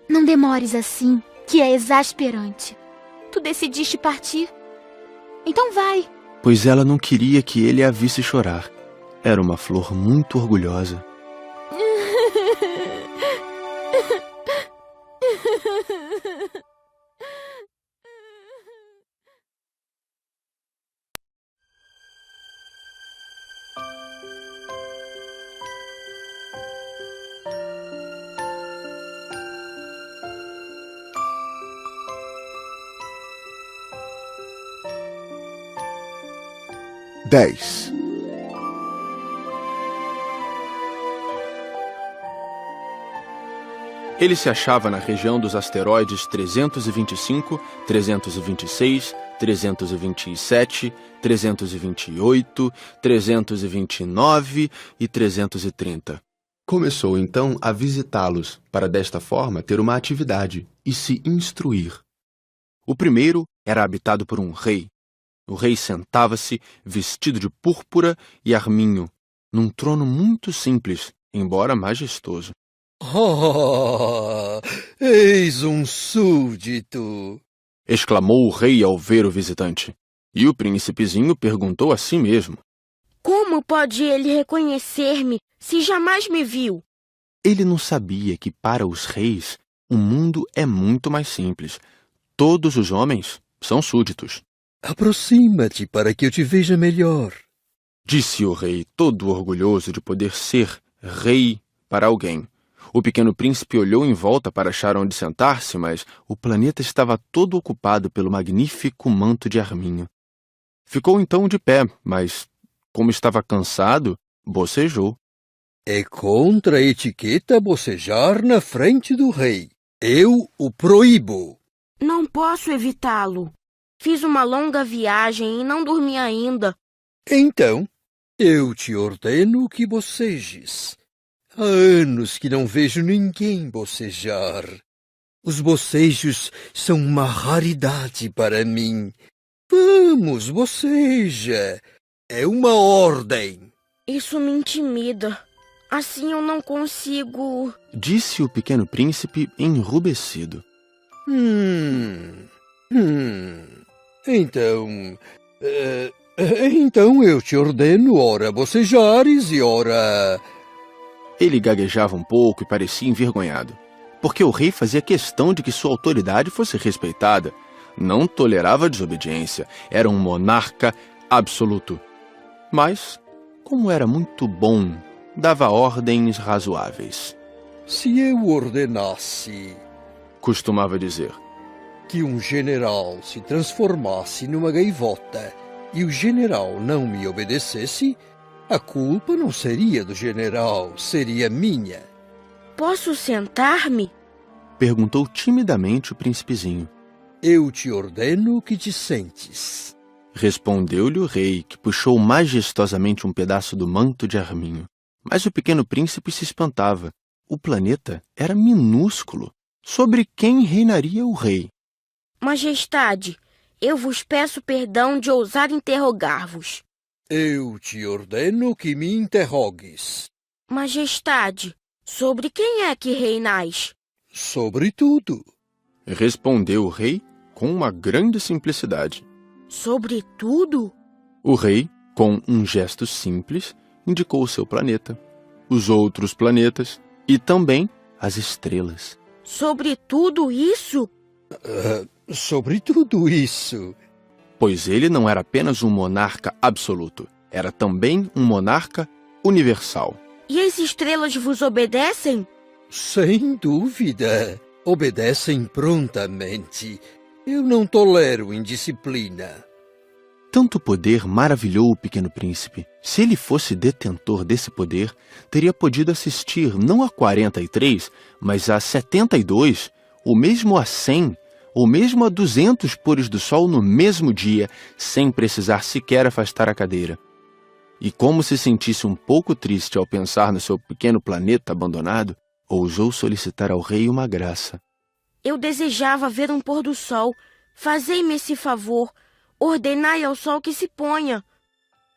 Não demores assim, que é exasperante. Tu decidiste partir. Então vai. Pois ela não queria que ele a visse chorar. Era uma flor muito orgulhosa. Dez. Ele se achava na região dos asteroides 325, 326, 327, 328, 329 e 330. Começou então a visitá-los, para desta forma ter uma atividade e se instruir. O primeiro era habitado por um rei. O rei sentava-se, vestido de púrpura e arminho, num trono muito simples, embora majestoso. Oh, eis um súdito! Exclamou o rei ao ver o visitante. E o príncipezinho perguntou a si mesmo. Como pode ele reconhecer-me se jamais me viu? Ele não sabia que para os reis o mundo é muito mais simples. Todos os homens são súditos. Aproxima-te para que eu te veja melhor. Disse o rei, todo orgulhoso de poder ser rei para alguém. O pequeno príncipe olhou em volta para achar onde sentar-se, mas o planeta estava todo ocupado pelo magnífico manto de arminho. Ficou então de pé, mas, como estava cansado, bocejou. É contra a etiqueta bocejar na frente do rei. Eu o proíbo. Não posso evitá-lo. Fiz uma longa viagem e não dormi ainda. Então, eu te ordeno que bocejes. Há anos que não vejo ninguém bocejar. Os bocejos são uma raridade para mim. Vamos, boceja. É uma ordem. Isso me intimida. Assim eu não consigo... Disse o pequeno príncipe enrubescido. Então eu te ordeno, ora bocejares e ora... Ele gaguejava um pouco e parecia envergonhado, porque o rei fazia questão de que sua autoridade fosse respeitada. Não tolerava desobediência, era um monarca absoluto. Mas, como era muito bom, dava ordens razoáveis. Se eu ordenasse, costumava dizer, que um general se transformasse numa gaivota e o general não me obedecesse, a culpa não seria do general, seria minha. Posso sentar-me? Perguntou timidamente o príncipezinho. Eu te ordeno que te sentes. Respondeu-lhe o rei, que puxou majestosamente um pedaço do manto de arminho. Mas o pequeno príncipe se espantava. O planeta era minúsculo. Sobre quem reinaria o rei? Majestade, Eu vos peço perdão de ousar interrogar-vos. Eu te ordeno que me interrogues. Majestade, sobre quem é que reinais? Sobre tudo. Respondeu o rei com uma grande simplicidade. Sobre tudo? O rei, com um gesto simples, indicou o seu planeta, os outros planetas e também as estrelas. Sobre tudo isso? Sobre tudo isso. Pois ele não era apenas um monarca absoluto, era também um monarca universal. E as estrelas vos obedecem? Sem dúvida. Obedecem prontamente. Eu não tolero indisciplina. Tanto poder maravilhou o Pequeno Príncipe. Se ele fosse detentor desse poder, teria podido assistir não a 43, mas a 72, ou mesmo a 100, ou mesmo a 200 pôres do sol no mesmo dia, sem precisar sequer afastar a cadeira. E como se sentisse um pouco triste ao pensar no seu pequeno planeta abandonado, ousou solicitar ao rei uma graça. Eu desejava ver um pôr do sol. Fazei-me esse favor. Ordenai ao sol que se ponha.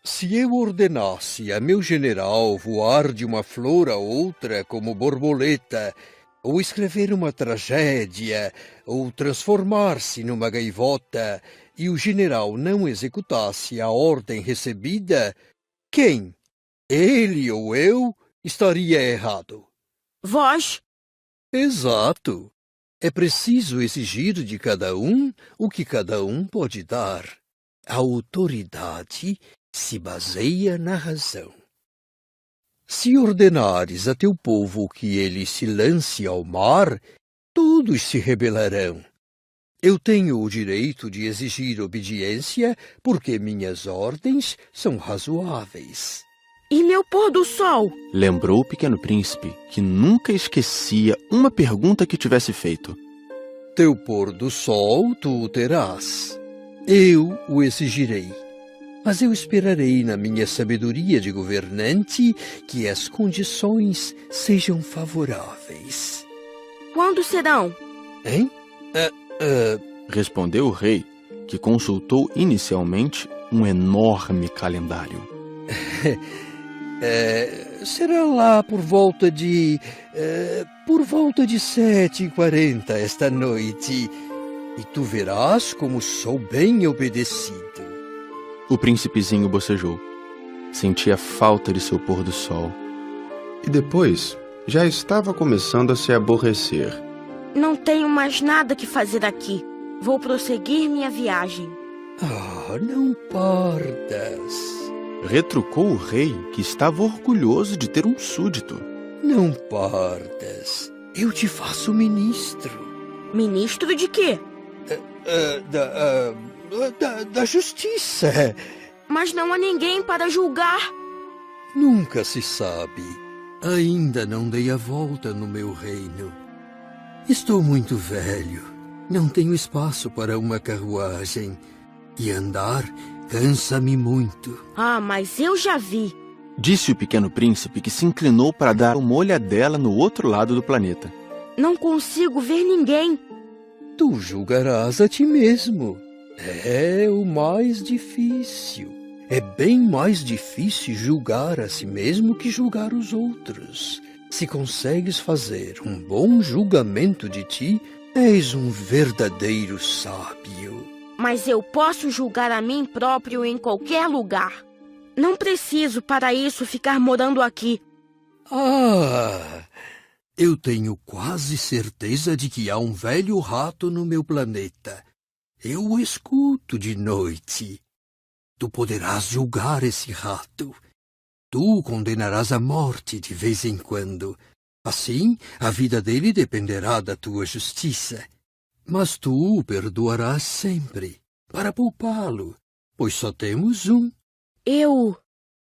Se eu ordenasse a meu general voar de uma flor a outra como borboleta, ou escrever uma tragédia, ou transformar-se numa gaivota, e o general não executasse a ordem recebida, quem, ele ou eu, estaria errado? Vós? Exato. É preciso exigir de cada um o que cada um pode dar. A autoridade se baseia na razão. Se ordenares a teu povo que ele se lance ao mar, todos se rebelarão. Eu tenho o direito de exigir obediência porque minhas ordens são razoáveis. E meu pôr do sol? Lembrou o Pequeno Príncipe que nunca esquecia uma pergunta que tivesse feito. Teu pôr do sol tu o terás. Eu o exigirei. Mas eu esperarei na minha sabedoria de governante que as condições sejam favoráveis. Quando serão? Hein? Respondeu o rei, que consultou inicialmente um enorme calendário. Será lá por volta de 7h40 esta noite, e tu verás como sou bem obedecido. O príncipezinho bocejou. Sentia falta de seu pôr do sol. E depois, já estava começando a se aborrecer. Não tenho mais nada que fazer aqui. Vou prosseguir minha viagem. Não partas. Retrucou o rei, que estava orgulhoso de ter um súdito. Não partas. Eu te faço ministro. Ministro de quê? Da justiça. Mas não há ninguém para julgar. Nunca se sabe. Ainda não dei a volta no meu reino. Estou muito velho. Não tenho espaço para uma carruagem. E andar cansa-me muito. Mas eu já vi. Disse o Pequeno Príncipe, que se inclinou para dar uma olhadela no outro lado do planeta. Não consigo ver ninguém. Tu julgarás a ti mesmo. É o mais difícil. É bem mais difícil julgar a si mesmo que julgar os outros. Se consegues fazer um bom julgamento de ti, és um verdadeiro sábio. Mas eu posso julgar a mim próprio em qualquer lugar. Não preciso para isso ficar morando aqui. Eu tenho quase certeza de que há um velho rato no meu planeta. Eu o escuto de noite. Tu poderás julgar esse rato. Tu o condenarás à morte de vez em quando. Assim, a vida dele dependerá da tua justiça. Mas tu o perdoarás sempre, para poupá-lo, pois só temos um. Eu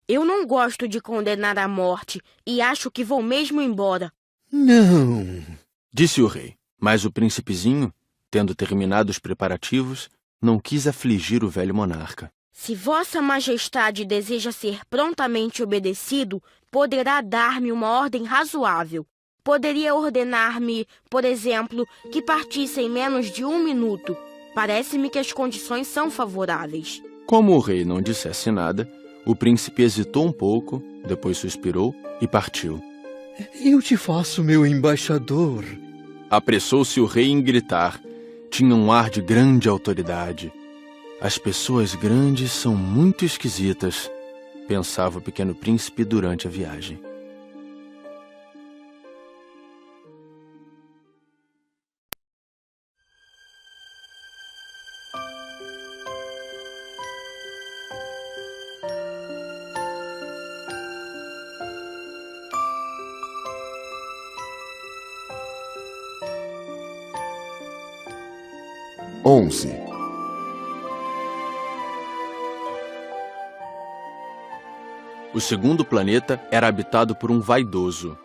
não gosto de condenar à morte e acho que vou mesmo embora. Não, disse o rei, mas o príncipezinho, tendo terminado os preparativos, não quis afligir o velho monarca. Se Vossa Majestade deseja ser prontamente obedecido, poderá dar-me uma ordem razoável. Poderia ordenar-me, por exemplo, que partisse em menos de 1 minuto. Parece-me que as condições são favoráveis. Como o rei não dissesse nada, o príncipe hesitou um pouco, depois suspirou e partiu. Eu te faço meu embaixador. Apressou-se o rei em gritar. Tinha um ar de grande autoridade. As pessoas grandes são muito esquisitas, pensava o pequeno príncipe durante a viagem. O segundo planeta era habitado por um vaidoso.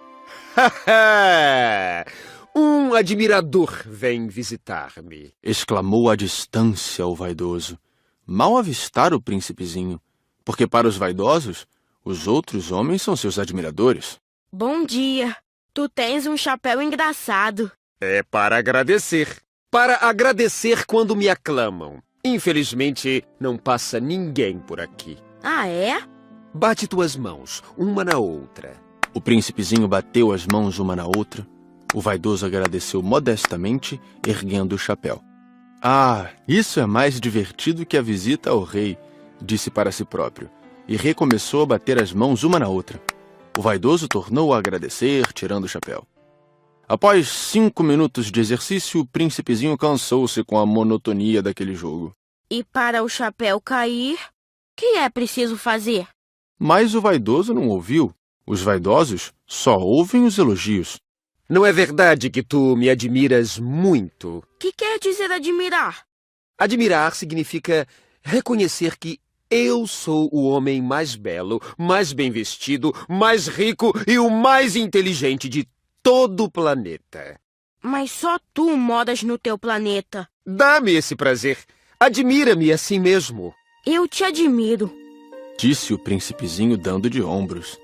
Um admirador vem visitar-me. Exclamou à distância o vaidoso. Mal avistara o príncipezinho, porque para os vaidosos, os outros homens são seus admiradores. Bom dia. Tu tens um chapéu engraçado. É para agradecer. Para agradecer quando me aclamam. Infelizmente, não passa ninguém por aqui. Ah, é? Bate tuas mãos, uma na outra. O príncipezinho bateu as mãos uma na outra. O vaidoso agradeceu modestamente, erguendo o chapéu. Ah, isso é mais divertido que a visita ao rei, disse para si próprio, e recomeçou a bater as mãos uma na outra. O vaidoso tornou a agradecer, tirando o chapéu. Após 5 minutos de exercício, o príncipezinho cansou-se com a monotonia daquele jogo. E para o chapéu cair, o que é preciso fazer? Mas o vaidoso não ouviu. Os vaidosos só ouvem os elogios. Não é verdade que tu me admiras muito? O que quer dizer admirar? Admirar significa reconhecer que eu sou o homem mais belo, mais bem vestido, mais rico e o mais inteligente de todo o planeta. Mas só tu moras no teu planeta. Dá-me esse prazer. Admira-me assim mesmo. Eu te admiro. Disse o príncipezinho dando de ombros.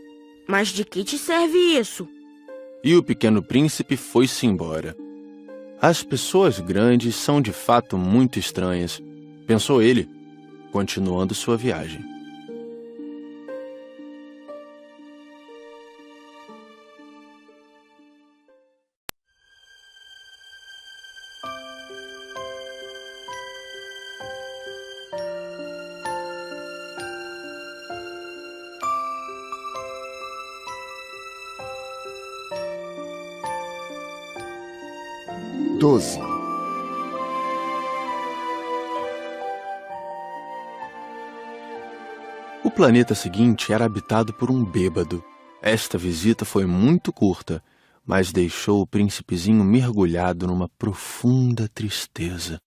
Mas de que te serve isso? E o pequeno príncipe foi-se embora. As pessoas grandes são de fato muito estranhas, pensou ele, continuando sua viagem. O planeta seguinte era habitado por um bêbado. Esta visita foi muito curta, mas deixou o príncipezinho mergulhado numa profunda tristeza.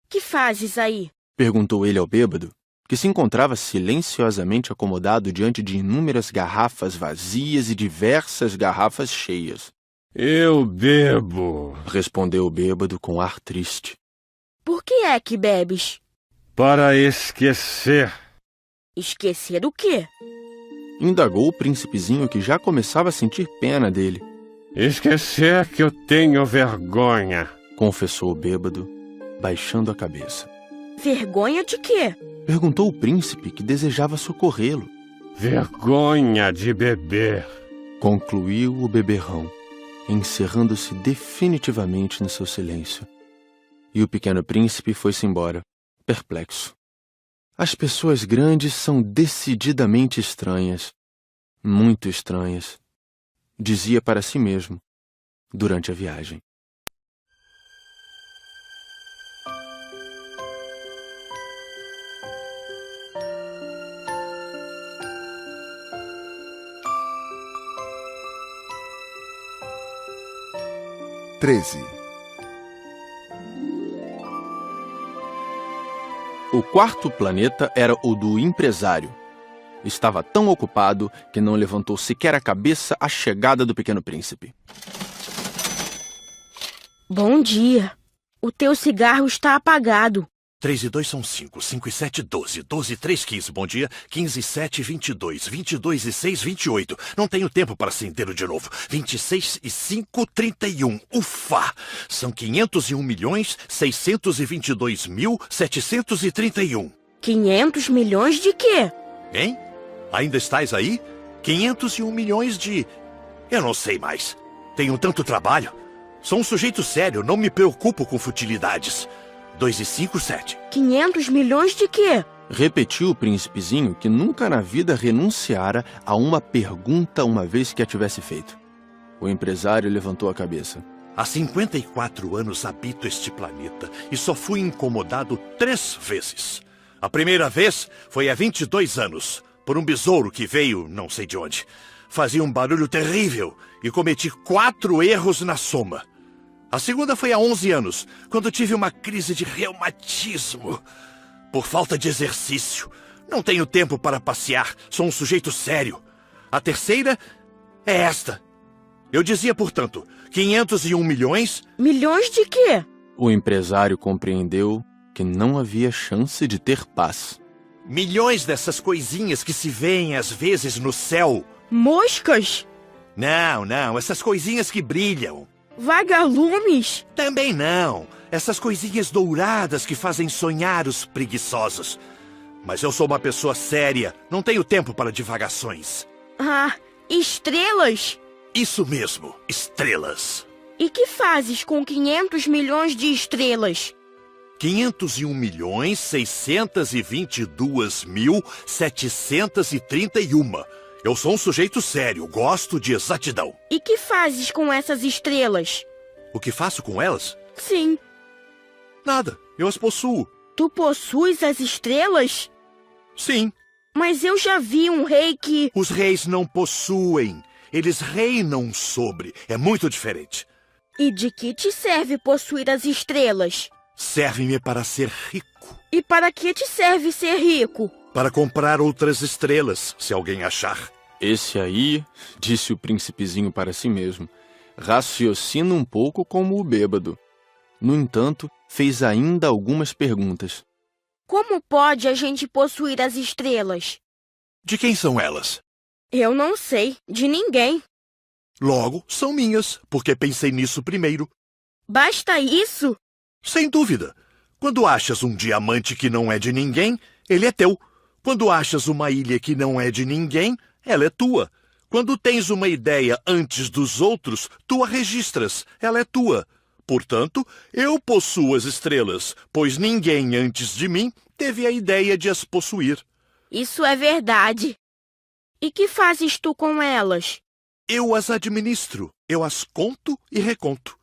Que fazes aí? Perguntou ele ao bêbado, que se encontrava silenciosamente acomodado diante de inúmeras garrafas vazias e diversas garrafas cheias. Eu bebo, respondeu o bêbado com ar triste. Por que é que bebes? para esquecer. Esquecer o quê? Indagou o príncipezinho, que já começava a sentir pena dele. Esquecer que eu tenho vergonha. Confessou o bêbado, baixando a cabeça. Vergonha de quê? Perguntou o príncipe, que desejava socorrê-lo. Vergonha de beber. Concluiu o beberrão, encerrando-se definitivamente no seu silêncio. E o pequeno príncipe foi-se embora, perplexo. As pessoas grandes são decididamente estranhas, muito estranhas, dizia para si mesmo durante a viagem. O quarto planeta era o do empresário. Estava tão ocupado que não levantou sequer a cabeça à chegada do pequeno príncipe. Bom dia. O teu cigarro está apagado. 3 e 2 são 5. 5 e 7, 12. 12 e 3, 15. Bom dia. 15 e 7, 22. 22 e 6, 28. Não tenho tempo para acendê-lo de novo. 26 e 5, 31. Ufa! São 501.622.731. 500 milhões de quê? Hein? Ainda estás aí? 501 milhões de... Eu não sei mais. Tenho tanto trabalho. Sou um sujeito sério, não me preocupo com futilidades. 2 e 5, 7. 500 milhões de quê? Repetiu o príncipezinho, que nunca na vida renunciara a uma pergunta uma vez que a tivesse feito. O empresário levantou a cabeça. Há 54 anos habito este planeta e só fui incomodado 3 vezes. A primeira vez foi há 22 anos, por um besouro que veio não sei de onde. Fazia um barulho terrível e cometi 4 erros na soma. A segunda foi há 11 anos, quando tive uma crise de reumatismo. Por falta de exercício. Não tenho tempo para passear, sou um sujeito sério. A terceira é esta. Eu dizia, portanto, 501 milhões... Milhões de quê? O empresário compreendeu que não havia chance de ter paz. Milhões dessas coisinhas que se veem às vezes no céu. Moscas? Não, essas coisinhas que brilham. Vagalumes? Também não. Essas coisinhas douradas que fazem sonhar os preguiçosos. Mas eu sou uma pessoa séria. Não tenho tempo para divagações. Ah, estrelas? Isso mesmo, estrelas. E que fazes com 500 milhões de estrelas? 501.622.731. Eu sou um sujeito sério, gosto de exatidão. E que fazes com essas estrelas? O que faço com elas? Sim. Nada, eu as possuo. Tu possuis as estrelas? Sim. Mas eu já vi um rei que... Os reis não possuem, eles reinam sobre. É muito diferente. E de que te serve possuir as estrelas? Serve-me para ser rico. E para que te serve ser rico? Para comprar outras estrelas, se alguém achar. Esse aí, disse o príncipezinho para si mesmo, raciocina um pouco como o bêbado. No entanto, fez ainda algumas perguntas. Como pode a gente possuir as estrelas? De quem são elas? Eu não sei, de ninguém. Logo, são minhas, porque pensei nisso primeiro. Basta isso? Sem dúvida. Quando achas um diamante que não é de ninguém, ele é teu. Quando achas uma ilha que não é de ninguém, ela é tua. Quando tens uma ideia antes dos outros, tu a registras, ela é tua. Portanto, eu possuo as estrelas, pois ninguém antes de mim teve a ideia de as possuir. Isso é verdade. E que fazes tu com elas? Eu as administro, eu as conto e reconto.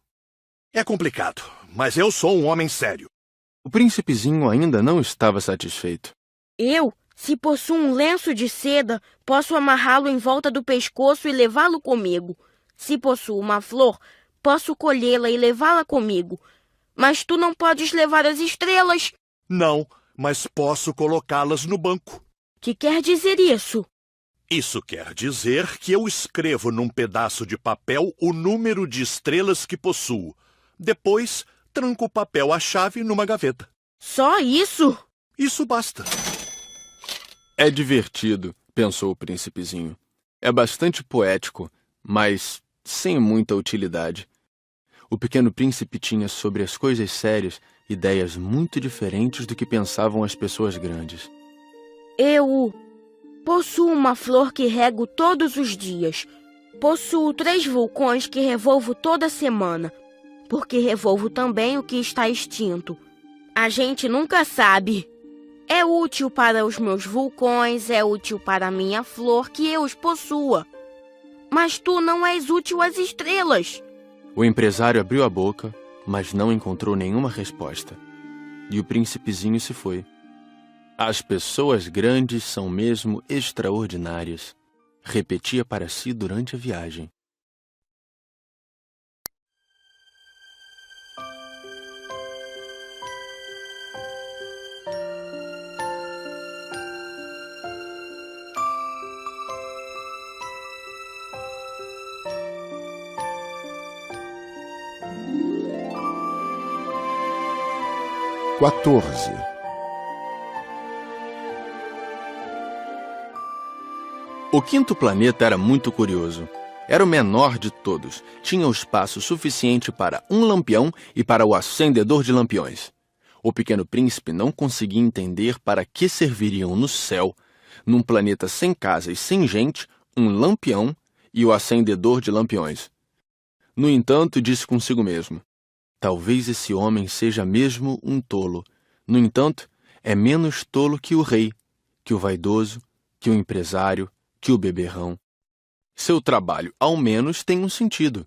É complicado, mas eu sou um homem sério. O príncipezinho ainda não estava satisfeito. Eu, se possuo um lenço de seda, posso amarrá-lo em volta do pescoço e levá-lo comigo. Se possuo uma flor, posso colhê-la e levá-la comigo. Mas tu não podes levar as estrelas. Não, mas posso colocá-las no banco. Que quer dizer isso? Isso quer dizer que eu escrevo num pedaço de papel o número de estrelas que possuo. Depois, tranco o papel à chave numa gaveta. Só isso? Isso basta. É divertido, pensou o príncipezinho. É bastante poético, mas sem muita utilidade. O pequeno príncipe tinha sobre as coisas sérias ideias muito diferentes do que pensavam as pessoas grandes. Eu possuo uma flor que rego todos os dias. Possuo 3 vulcões que revolvo toda semana, porque revolvo também o que está extinto. A gente nunca sabe. É útil para os meus vulcões, é útil para a minha flor que eu os possua. Mas tu não és útil às estrelas. O empresário abriu a boca, mas não encontrou nenhuma resposta. E o príncipezinho se foi. As pessoas grandes são mesmo extraordinárias, repetia para si durante a viagem. 14. O quinto planeta era muito curioso. Era o menor de todos. Tinha o espaço suficiente para um lampião e para o acendedor de lampiões. O Pequeno Príncipe não conseguia entender para que serviriam no céu, num planeta sem casa e sem gente, um lampião e o acendedor de lampiões. No entanto, disse consigo mesmo: talvez esse homem seja mesmo um tolo. No entanto, é menos tolo que o rei, que o vaidoso, que o empresário, que o beberrão. Seu trabalho, ao menos, tem um sentido.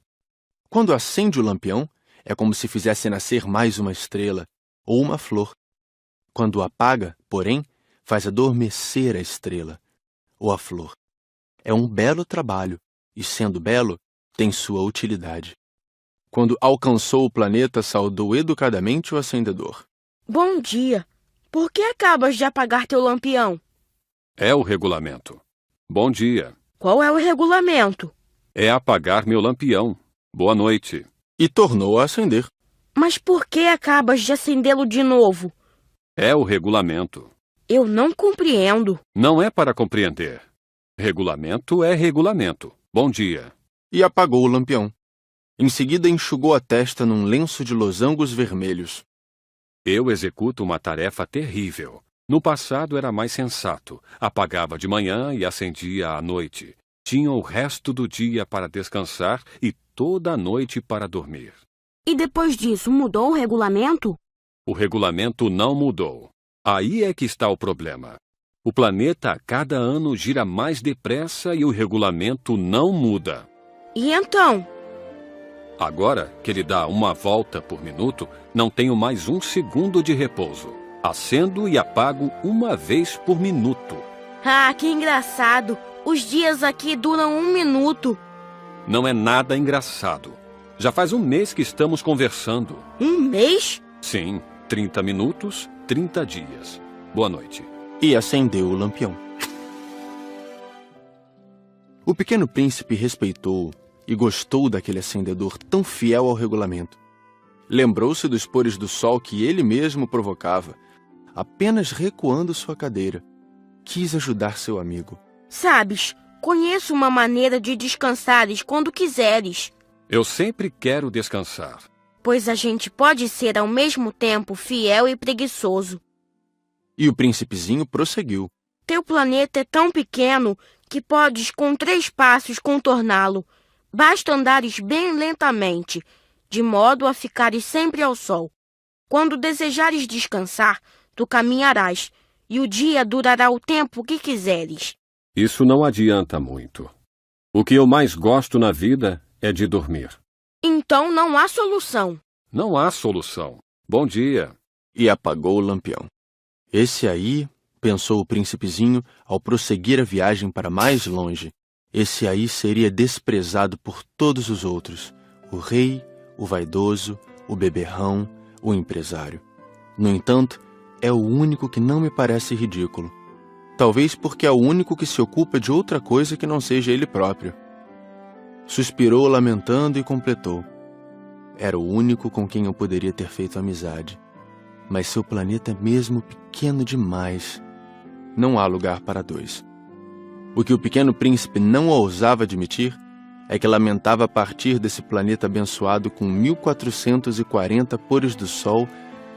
Quando acende o lampião, é como se fizesse nascer mais uma estrela ou uma flor. Quando apaga, porém, faz adormecer a estrela ou a flor. É um belo trabalho, e sendo belo, tem sua utilidade. Quando alcançou o planeta, saudou educadamente o acendedor. Bom dia. Por que acabas de apagar teu lampião? É o regulamento. Bom dia. Qual é o regulamento? É apagar meu lampião. Boa noite. E tornou a acender. Mas por que acabas de acendê-lo de novo? É o regulamento. Eu não compreendo. Não é para compreender. Regulamento é regulamento. Bom dia. E apagou o lampião. Em seguida, enxugou a testa num lenço de losangos vermelhos. Eu executo uma tarefa terrível. No passado era mais sensato. Apagava de manhã e acendia à noite. Tinha o resto do dia para descansar e toda a noite para dormir. E depois disso, mudou o regulamento? O regulamento não mudou. Aí é que está o problema. O planeta a cada ano gira mais depressa e o regulamento não muda. E então? Agora que ele dá uma volta por minuto, não tenho mais um segundo de repouso. Acendo e apago uma vez por minuto. Ah, que engraçado. Os dias aqui duram 1 minuto. Não é nada engraçado. Já faz 1 mês que estamos conversando. 1 mês? Sim, 30 minutos, 30 dias. Boa noite. E acendeu o lampião. O Pequeno Príncipe respeitou e gostou daquele acendedor tão fiel ao regulamento. Lembrou-se dos pores do sol que ele mesmo provocava, apenas recuando sua cadeira. Quis ajudar seu amigo. Sabes, conheço uma maneira de descansares quando quiseres. Eu sempre quero descansar. Pois a gente pode ser ao mesmo tempo fiel e preguiçoso. E o príncipezinho prosseguiu. Teu planeta é tão pequeno que podes com 3 passos contorná-lo. Basta andares bem lentamente, de modo a ficares sempre ao sol. Quando desejares descansar, tu caminharás, e o dia durará o tempo que quiseres. Isso não adianta muito. O que eu mais gosto na vida é de dormir. Então não há solução. Não há solução. Bom dia. E apagou o lampião. Esse aí, pensou o príncipezinho ao prosseguir a viagem para mais longe, esse aí seria desprezado por todos os outros. O rei, o vaidoso, o beberrão, o empresário. No entanto, é o único que não me parece ridículo. Talvez porque é o único que se ocupa de outra coisa que não seja ele próprio. Suspirou lamentando e completou. Era o único com quem eu poderia ter feito amizade. Mas seu planeta é mesmo pequeno demais. Não há lugar para 2. O que o Pequeno Príncipe não ousava admitir é que lamentava partir desse planeta abençoado com 1440 pores do sol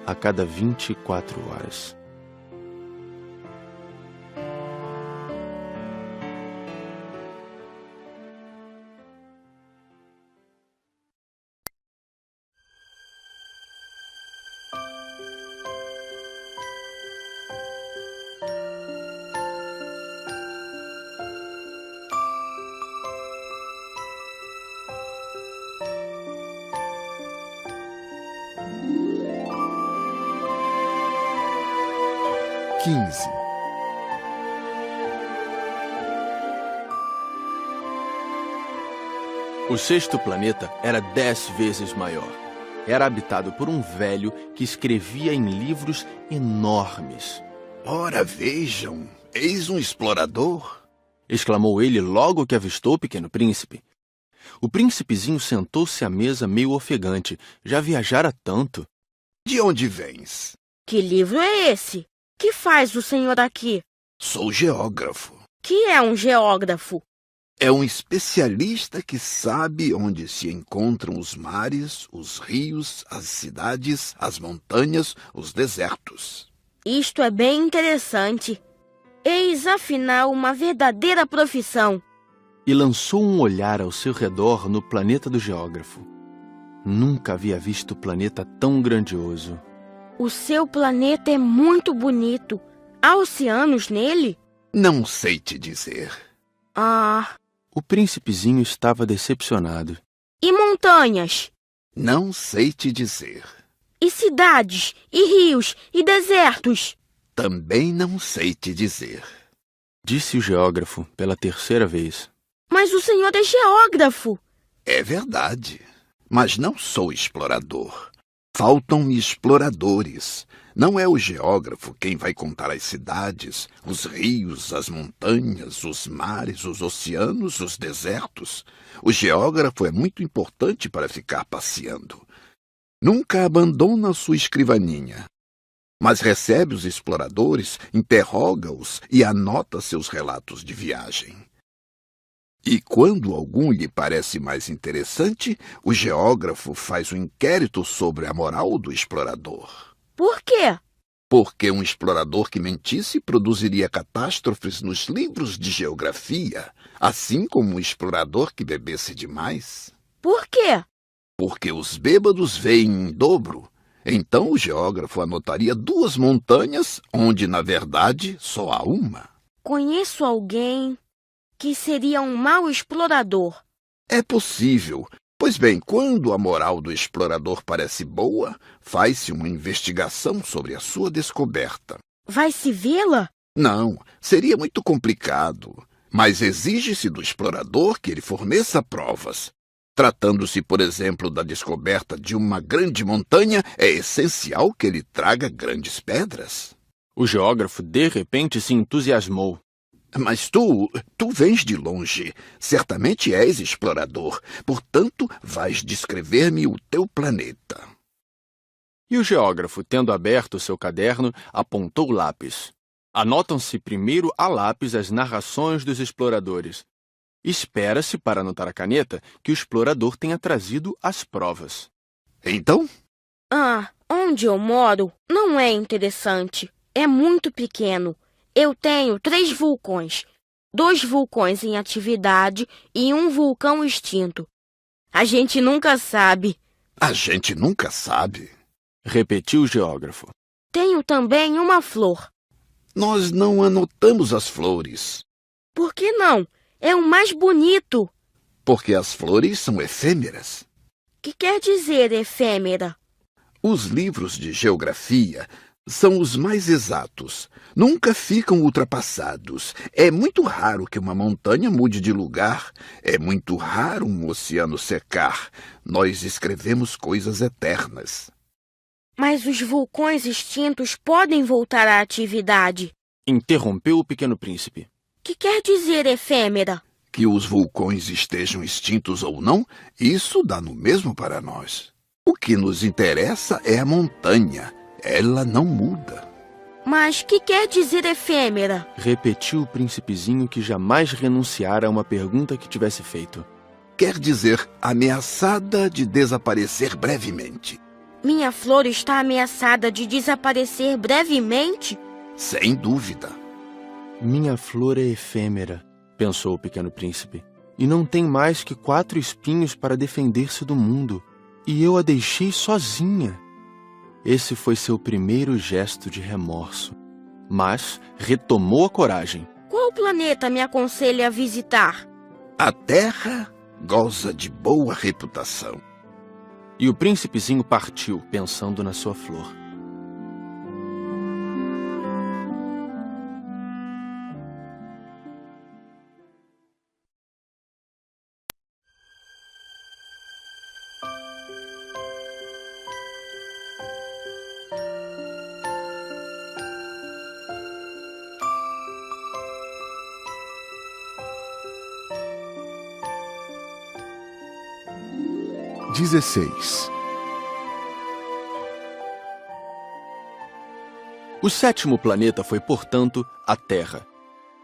a cada 24 horas. O sexto planeta era 10 vezes maior. Era habitado por um velho que escrevia em livros enormes. Ora, vejam, eis um explorador! Exclamou ele logo que avistou o Pequeno Príncipe. O príncipezinho sentou-se à mesa meio ofegante. Já viajara tanto. De onde vens? Que livro é esse? Que faz o senhor aqui? Sou geógrafo. Que é um geógrafo? É um especialista que sabe onde se encontram os mares, os rios, as cidades, as montanhas, os desertos. Isto é bem interessante. Eis, afinal, uma verdadeira profissão. E lançou um olhar ao seu redor no planeta do geógrafo. Nunca havia visto planeta tão grandioso. O seu planeta é muito bonito. Há oceanos nele? Não sei te dizer. Ah... O príncipezinho estava decepcionado. E montanhas? Não sei te dizer. E cidades? E rios? E desertos? Também não sei te dizer. Disse o geógrafo pela terceira vez. Mas o senhor é geógrafo. É verdade. Mas não sou explorador. Faltam-me exploradores. Não é o geógrafo quem vai contar as cidades, os rios, as montanhas, os mares, os oceanos, os desertos. O geógrafo é muito importante para ficar passeando. Nunca abandona sua escrivaninha, mas recebe os exploradores, interroga-os e anota seus relatos de viagem. E quando algum lhe parece mais interessante, o geógrafo faz um inquérito sobre a moral do explorador. Por quê? Porque um explorador que mentisse produziria catástrofes nos livros de geografia, assim como um explorador que bebesse demais. Por quê? Porque os bêbados veem em dobro. Então o geógrafo anotaria 2 montanhas, onde, na verdade, só há uma. Conheço alguém que seria um mau explorador. É possível. Pois bem, quando a moral do explorador parece boa, faz-se uma investigação sobre a sua descoberta. Vai-se vê-la? Não, seria muito complicado. Mas exige-se do explorador que ele forneça provas. Tratando-se, por exemplo, da descoberta de uma grande montanha, é essencial que ele traga grandes pedras. O geógrafo, de repente, se entusiasmou. Mas tu vens de longe. Certamente és explorador. Portanto, vais descrever-me o teu planeta. E o geógrafo, tendo aberto seu caderno, apontou o lápis. Anotam-se primeiro a lápis as narrações dos exploradores. Espera-se, para anotar a caneta, que o explorador tenha trazido as provas. Então? Onde eu moro não é interessante. É muito pequeno. Eu tenho 3 vulcões. 2 vulcões em atividade e 1 vulcão extinto. A gente nunca sabe. A gente nunca sabe? Repetiu o geógrafo. Tenho também uma flor. Nós não anotamos as flores. Por que não? É o mais bonito. Porque as flores são efêmeras. Que quer dizer efêmera? Os livros de geografia são os mais exatos. Nunca ficam ultrapassados. É muito raro que uma montanha mude de lugar. É muito raro um oceano secar. Nós escrevemos coisas eternas. Mas os vulcões extintos podem voltar à atividade. Interrompeu o Pequeno Príncipe. Que quer dizer efêmera? Que os vulcões estejam extintos ou não, isso dá no mesmo para nós. O que nos interessa é a montanha. Ela não muda. Mas que quer dizer efêmera? Repetiu o príncipezinho, que jamais renunciara a uma pergunta que tivesse feito. Quer dizer ameaçada de desaparecer brevemente. Minha flor está ameaçada de desaparecer brevemente? Sem dúvida. Minha flor é efêmera, pensou o Pequeno Príncipe, e não tem mais que 4 espinhos para defender-se do mundo, e eu a deixei sozinha. Esse foi seu primeiro gesto de remorso, mas retomou a coragem. Qual planeta me aconselha a visitar? A Terra goza de boa reputação. E o príncipezinho partiu, pensando na sua flor. O 7º planeta foi, portanto, a Terra.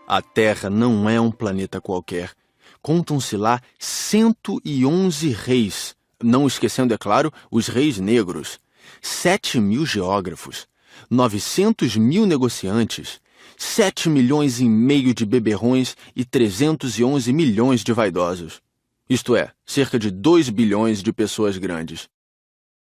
A Terra não é um planeta qualquer. Contam-se lá 111 reis, não esquecendo, é claro, os reis negros, 7.000 geógrafos, 900.000 negociantes, 7,5 milhões de beberrões e 311 milhões de vaidosos. Isto é, cerca de 2 bilhões de pessoas grandes.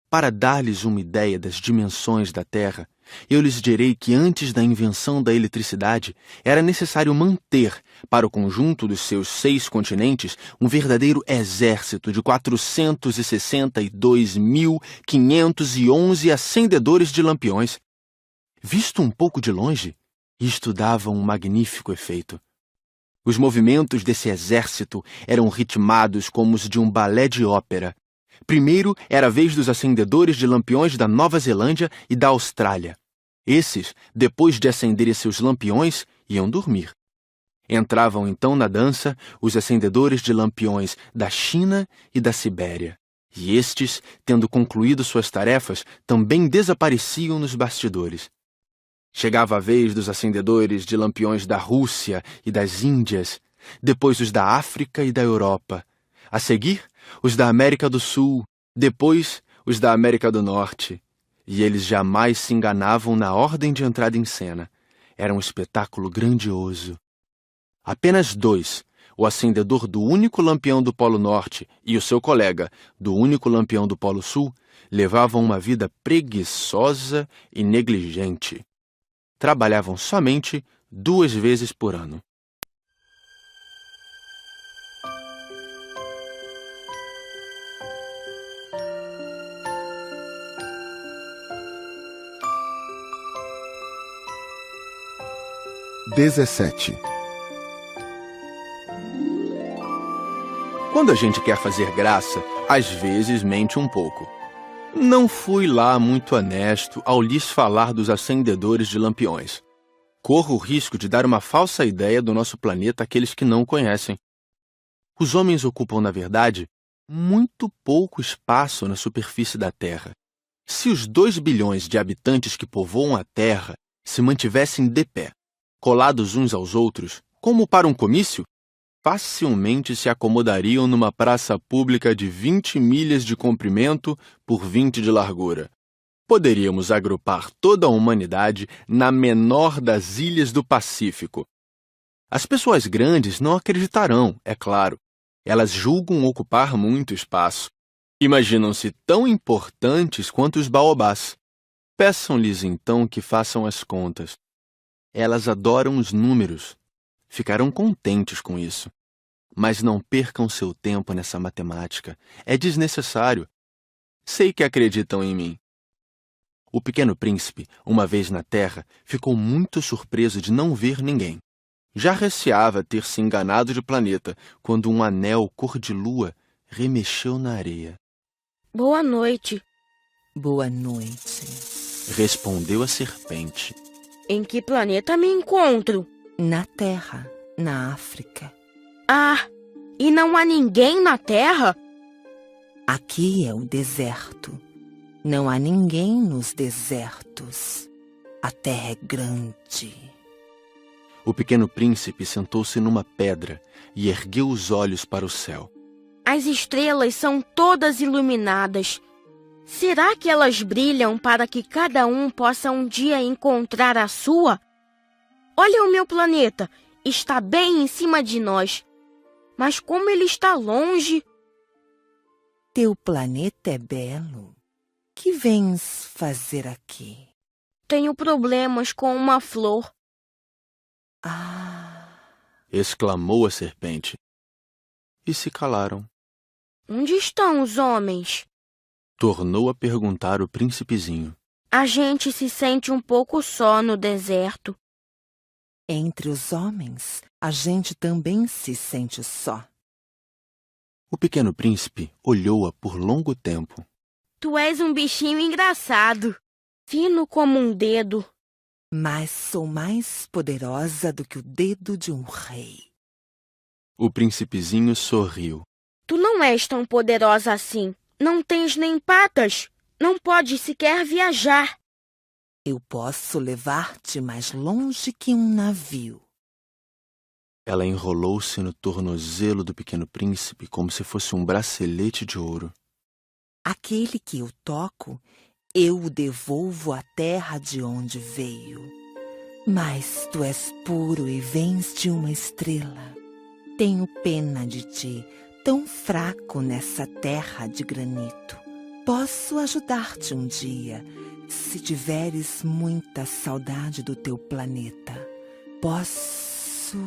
Para dar-lhes uma ideia das dimensões da Terra, eu lhes direi que antes da invenção da eletricidade, era necessário manter, para o conjunto dos seus 6 continentes, um verdadeiro exército de 462.511 acendedores de lampiões. Visto um pouco de longe, isto dava um magnífico efeito. Os movimentos desse exército eram ritmados como os de um balé de ópera. Primeiro era a vez dos acendedores de lampiões da Nova Zelândia e da Austrália. Esses, depois de acenderem seus lampiões, iam dormir. Entravam então na dança os acendedores de lampiões da China e da Sibéria. E estes, tendo concluído suas tarefas, também desapareciam nos bastidores. Chegava a vez dos acendedores de lampiões da Rússia e das Índias, depois os da África e da Europa. A seguir, os da América do Sul, depois os da América do Norte. E eles jamais se enganavam na ordem de entrada em cena. Era um espetáculo grandioso. Apenas 2, o acendedor do único lampião do Polo Norte e o seu colega, do único lampião do Polo Sul, levavam uma vida preguiçosa e negligente. Trabalhavam somente 2 vezes por ano. Quando a gente quer fazer graça, às vezes mente um pouco. Não fui lá muito honesto ao lhes falar dos acendedores de lampiões. Corro o risco de dar uma falsa ideia do nosso planeta àqueles que não conhecem. Os homens ocupam, na verdade, muito pouco espaço na superfície da Terra. Se os 2 bilhões de habitantes que povoam a Terra se mantivessem de pé, colados uns aos outros, como para um comício, facilmente se acomodariam numa praça pública de 20 milhas de comprimento por 20 de largura. Poderíamos agrupar toda a humanidade na menor das ilhas do Pacífico. As pessoas grandes não acreditarão, é claro. Elas julgam ocupar muito espaço. Imaginam-se tão importantes quanto os baobás. Peçam-lhes então que façam as contas. Elas adoram os números. Ficarão contentes com isso. Mas não percam seu tempo nessa matemática. É desnecessário. Sei que acreditam em mim. O Pequeno Príncipe, uma vez na Terra, ficou muito surpreso de não ver ninguém. Já receava ter se enganado de planeta quando um anel cor-de-lua remexeu na areia. Boa noite. Boa noite. Respondeu a serpente. Em que planeta me encontro? Na Terra, na África. Ah, e não há ninguém na Terra? Aqui é o deserto. Não há ninguém nos desertos. A Terra é grande. O Pequeno Príncipe sentou-se numa pedra e ergueu os olhos para o céu. As estrelas são todas iluminadas. Será que elas brilham para que cada um possa um dia encontrar a sua? Olha o meu planeta, está bem em cima de nós. Mas como ele está longe... Teu planeta é belo. Que vens fazer aqui? Tenho problemas com uma flor. Ah! Exclamou a serpente. E se calaram. Onde estão os homens? Tornou a perguntar o príncipezinho. A gente se sente um pouco só no deserto. Entre os homens, a gente também se sente só. O Pequeno Príncipe olhou-a por longo tempo. Tu és um bichinho engraçado, fino como um dedo. Mas sou mais poderosa do que o dedo de um rei. O príncipezinho sorriu. Tu não és tão poderosa assim. Não tens nem patas. Não podes sequer viajar. Eu posso levar-te mais longe que um navio. Ela enrolou-se no tornozelo do Pequeno Príncipe como se fosse um bracelete de ouro. Aquele que eu toco, eu o devolvo à terra de onde veio. Mas tu és puro e vens de uma estrela. Tenho pena de ti, tão fraco nessa terra de granito. Posso ajudar-te um dia, se tiveres muita saudade do teu planeta. Posso...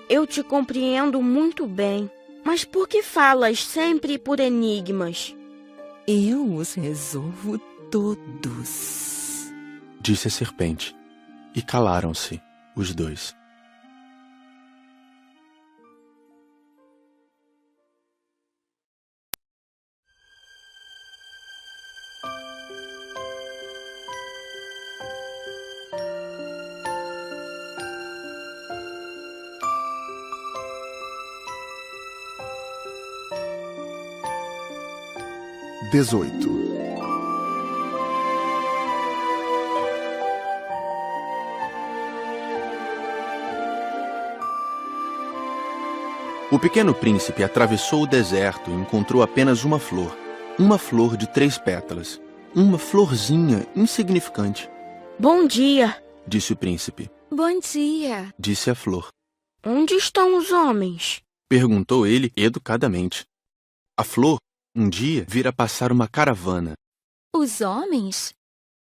Eu te compreendo muito bem. Mas por que falas sempre por enigmas? Eu os resolvo todos, disse a serpente, e calaram-se os dois. O Pequeno Príncipe atravessou o deserto e encontrou apenas uma flor de 3 pétalas, uma florzinha insignificante. Bom dia, disse o príncipe. Bom dia, disse a flor. Onde estão os homens? Perguntou ele educadamente. A flor, um dia, vira passar uma caravana. Os homens?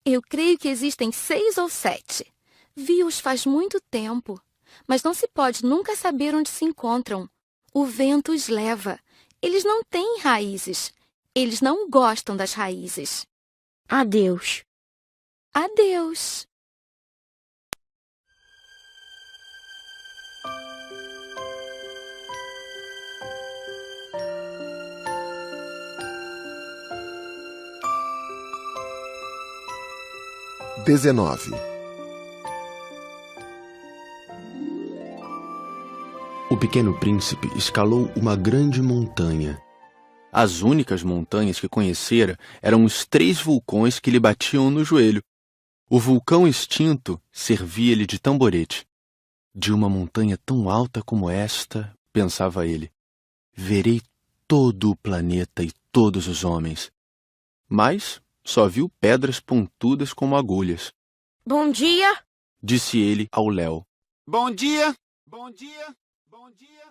Eu creio que existem 6 ou 7. Vi-os faz muito tempo, mas não se pode nunca saber onde se encontram. O vento os leva. Eles não têm raízes. Eles não gostam das raízes. Adeus. Adeus. O Pequeno Príncipe escalou uma grande montanha. As únicas montanhas que conhecera eram os 3 vulcões que lhe batiam no joelho. O vulcão extinto servia-lhe de tamborete. De uma montanha tão alta como esta, pensava ele, verei todo o planeta e todos os homens. Mas só viu pedras pontudas como agulhas. Bom dia, disse ele ao Léo. Bom dia, bom dia, bom dia.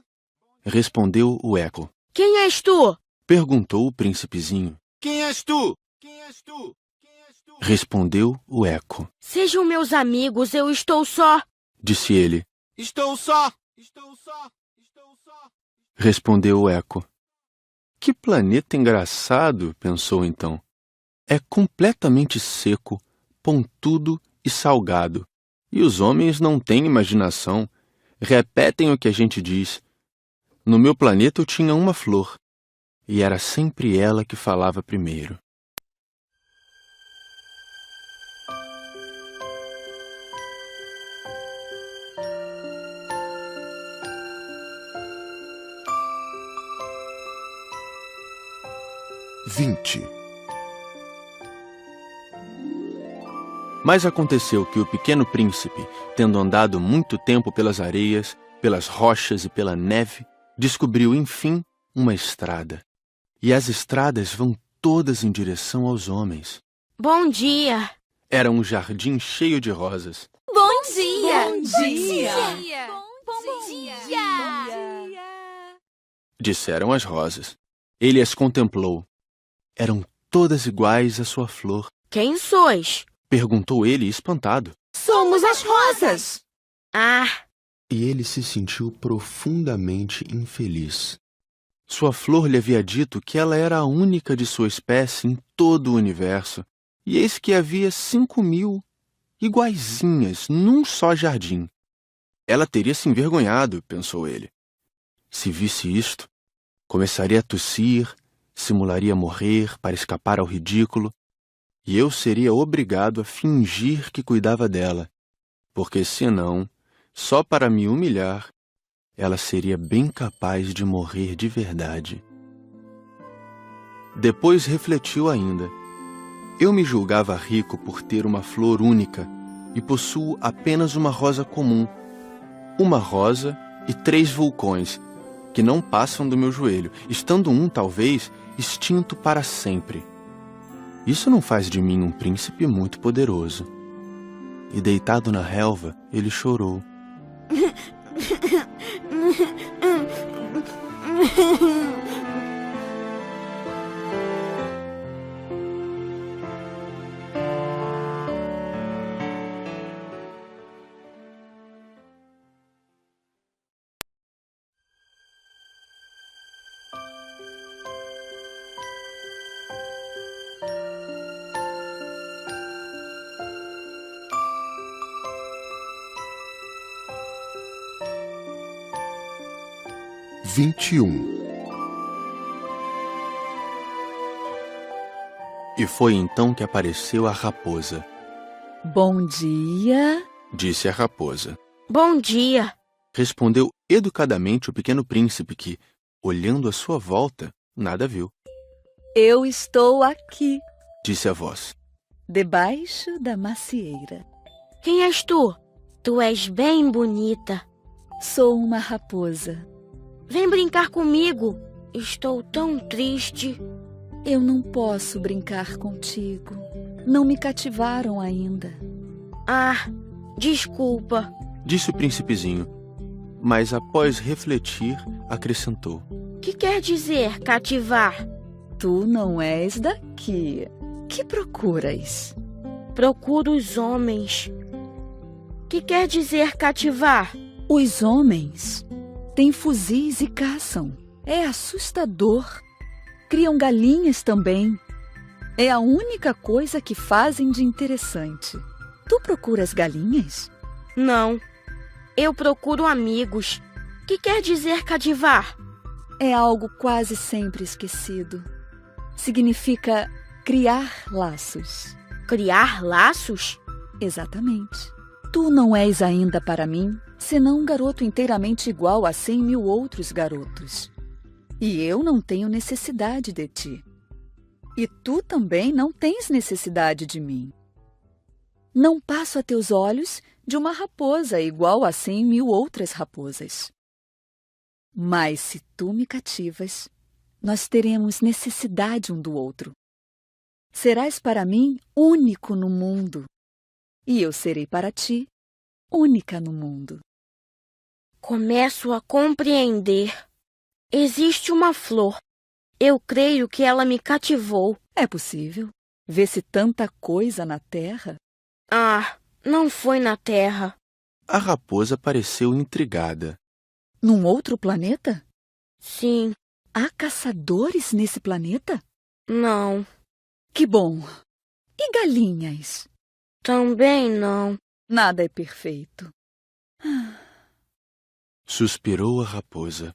Respondeu o eco. Quem és tu? Perguntou o príncipezinho. Quem és tu? Quem és tu? Quem és tu? Respondeu o eco. Sejam meus amigos, eu estou só. Disse ele. Estou só, estou só, estou só. Respondeu o eco. Que planeta engraçado, pensou então. É completamente seco, pontudo e salgado. E os homens não têm imaginação. Repetem o que a gente diz. No meu planeta eu tinha uma flor. E era sempre ela que falava primeiro. Mas aconteceu que o Pequeno Príncipe, tendo andado muito tempo pelas areias, pelas rochas e pela neve, descobriu, enfim, uma estrada. E as estradas vão todas em direção aos homens. Bom dia. Era um jardim cheio de rosas. Bom dia! Bom dia! Bom dia! Disseram as rosas. Ele as contemplou. Eram todas iguais à sua flor. Quem sois? Perguntou ele, espantado. Somos as rosas! E ele se sentiu profundamente infeliz. Sua flor lhe havia dito que ela era a única de sua espécie em todo o universo. E eis que havia 5.000 iguaizinhas num só jardim. Ela teria se envergonhado, pensou ele. Se visse isto, começaria a tossir, simularia morrer para escapar ao ridículo, e eu seria obrigado a fingir que cuidava dela, porque senão, só para me humilhar, ela seria bem capaz de morrer de verdade. Depois refletiu ainda. Eu me julgava rico por ter uma flor única e possuo apenas uma rosa comum. Uma rosa e 3 vulcões, que não passam do meu joelho, estando um, talvez, extinto para sempre. Isso não faz de mim um príncipe muito poderoso. E deitado na relva, ele chorou. E foi então que apareceu a raposa. Bom dia, disse a raposa. Bom dia. Respondeu educadamente o pequeno príncipe que, olhando à sua volta, nada viu. Eu estou aqui, disse a voz. debaixo da macieira. Quem és tu? Tu és bem bonita. Sou uma raposa. Vem brincar comigo. Estou tão triste. Eu não posso brincar contigo. Não me cativaram ainda. Ah, desculpa, disse o príncipezinho, mas após refletir, acrescentou. Que quer dizer cativar? Tu não és daqui. Que procuras? Procuro os homens. Que quer dizer cativar? Os homens têm fuzis e caçam. É assustador. Criam galinhas também. É a única coisa que fazem de interessante. Tu procuras galinhas? Não. Eu procuro amigos. Que quer dizer cativar? É algo quase sempre esquecido. Significa criar laços. Criar laços? Exatamente. Tu não és ainda para mim, senão um garoto inteiramente igual a 100.000 outros garotos. E eu não tenho necessidade de ti. E tu também não tens necessidade de mim. Não passo a teus olhos de uma raposa igual a 100.000 outras raposas. Mas se tu me cativas, nós teremos necessidade um do outro. Serás para mim único no mundo, e eu serei para ti única no mundo. Começo a compreender. Existe uma flor. Eu creio que ela me cativou. É possível. Vê-se tanta coisa na terra. Ah, não foi na terra. A raposa pareceu intrigada. Num outro planeta? Sim. Há caçadores nesse planeta? Não. Que bom. E galinhas? Também não. Nada é perfeito. Suspirou a raposa.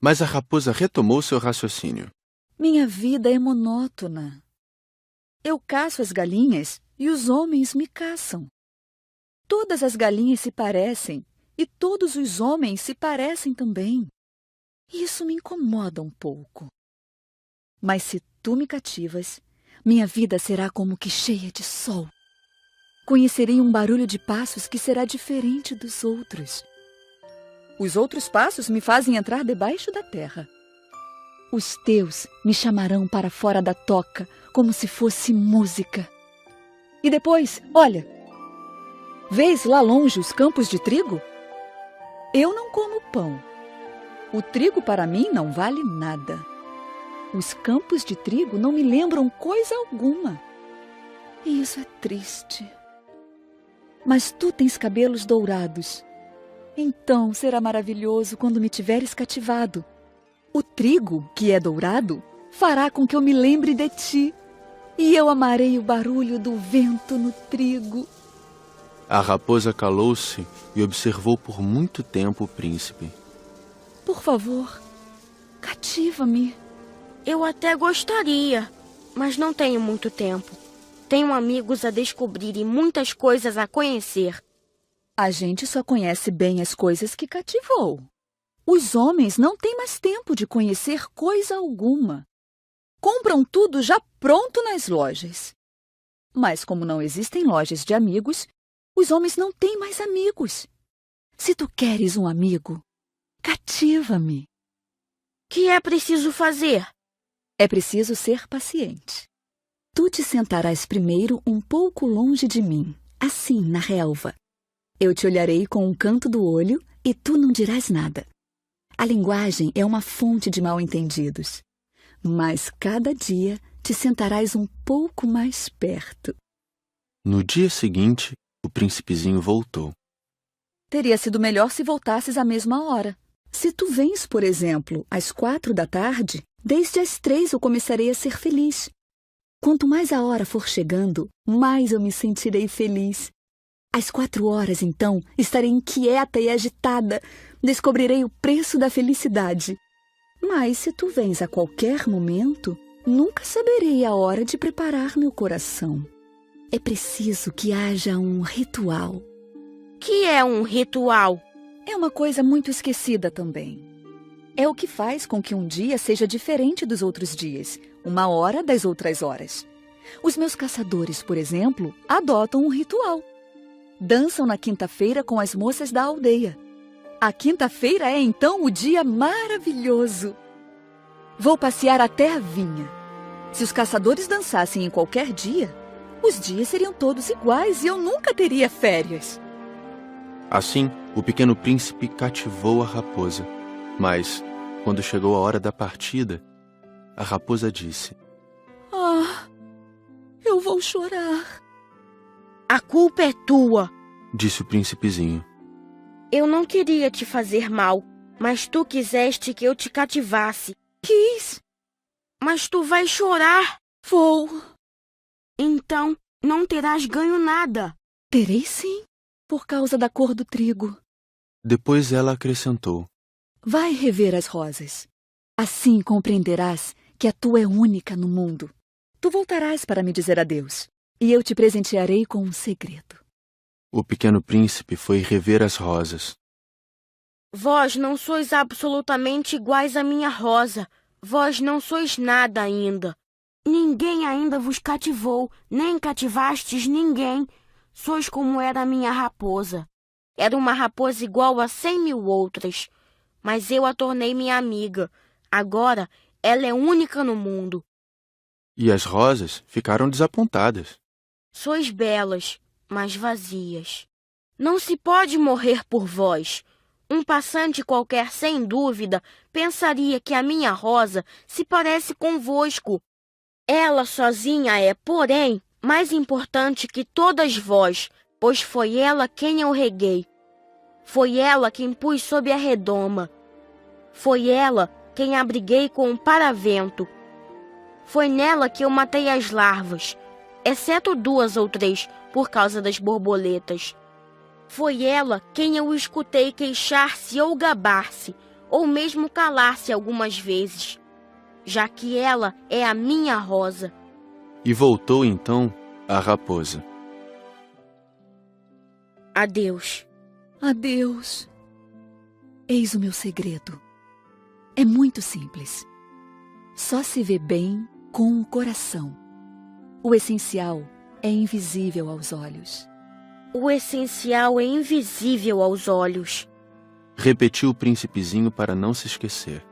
Mas a raposa retomou seu raciocínio. Minha vida é monótona. Eu caço as galinhas e os homens me caçam. Todas as galinhas se parecem e todos os homens se parecem também. Isso me incomoda um pouco. Mas se tu me cativas, minha vida será como que cheia de sol. Conhecerei um barulho de passos que será diferente dos outros. Os outros passos me fazem entrar debaixo da terra. Os teus me chamarão para fora da toca, como se fosse música. E depois, olha, vês lá longe os campos de trigo? Eu não como pão. O trigo para mim não vale nada. Os campos de trigo não me lembram coisa alguma. E isso é triste. Mas tu tens cabelos dourados. Então será maravilhoso quando me tiveres cativado. O trigo, que é dourado, fará com que eu me lembre de ti. E eu amarei o barulho do vento no trigo. A raposa calou-se e observou por muito tempo o príncipe. Por favor, cativa-me. Eu até gostaria, mas não tenho muito tempo. Tenho amigos a descobrir e muitas coisas a conhecer. A gente só conhece bem as coisas que cativou. Os homens não têm mais tempo de conhecer coisa alguma. Compram tudo já pronto nas lojas. Mas como não existem lojas de amigos, os homens não têm mais amigos. Se tu queres um amigo, cativa-me. Que é preciso fazer? É preciso ser paciente. Tu te sentarás primeiro um pouco longe de mim, assim, na relva. Eu te olharei com um canto do olho e tu não dirás nada. A linguagem é uma fonte de mal-entendidos. Mas cada dia te sentarás um pouco mais perto. No dia seguinte, o príncipezinho voltou. Teria sido melhor se voltasses à mesma hora. Se tu vens, por exemplo, às 4 da tarde, desde as 3 eu começarei a ser feliz. Quanto mais a hora for chegando, mais eu me sentirei feliz. Às 4 horas, então, estarei inquieta e agitada. Descobrirei o preço da felicidade. Mas se tu vens a qualquer momento, nunca saberei a hora de preparar meu coração. É preciso que haja um ritual. Que é um ritual? É uma coisa muito esquecida também. É o que faz com que um dia seja diferente dos outros dias, uma hora das outras horas. Os meus caçadores, por exemplo, adotam um ritual. Dançam na quinta-feira com as moças da aldeia. A quinta-feira é então o dia maravilhoso. Vou passear até a vinha. Se os caçadores dançassem em qualquer dia, os dias seriam todos iguais e eu nunca teria férias. Assim, o pequeno príncipe cativou a raposa. Mas, quando chegou a hora da partida, a raposa disse: Ah, eu vou chorar. A culpa é tua, disse o príncipezinho. Eu não queria te fazer mal, mas tu quiseste que eu te cativasse. Quis. Mas tu vais chorar. Vou. Então, não terás ganho nada. Terei sim, por causa da cor do trigo. Depois ela acrescentou: Vai rever as rosas. Assim compreenderás que a tua é única no mundo. Tu voltarás para me dizer adeus, e eu te presentearei com um segredo. O pequeno príncipe foi rever as rosas. Vós não sois absolutamente iguais à minha rosa. Vós não sois nada ainda. Ninguém ainda vos cativou, nem cativastes ninguém. Sois como era a minha raposa. Era uma raposa igual a 100.000 outras. Mas eu a tornei minha amiga. Agora ela é única no mundo. E as rosas ficaram desapontadas. Sois belas, mas vazias. Não se pode morrer por vós. Um passante qualquer, sem dúvida, pensaria que a minha rosa se parece convosco. Ela sozinha é, porém, mais importante que todas vós, pois foi ela quem eu reguei. Foi ela quem pus sob a redoma. Foi ela quem abriguei com o paravento. Foi nela que eu matei as larvas, exceto 2 ou 3, por causa das borboletas. Foi ela quem eu escutei queixar-se ou gabar-se, ou mesmo calar-se algumas vezes, já que ela é a minha rosa. E voltou então a raposa. Adeus. Adeus. Eis o meu segredo. É muito simples. Só se vê bem com o coração. O essencial é invisível aos olhos. O essencial é invisível aos olhos. Repetiu o príncipezinho para não se esquecer.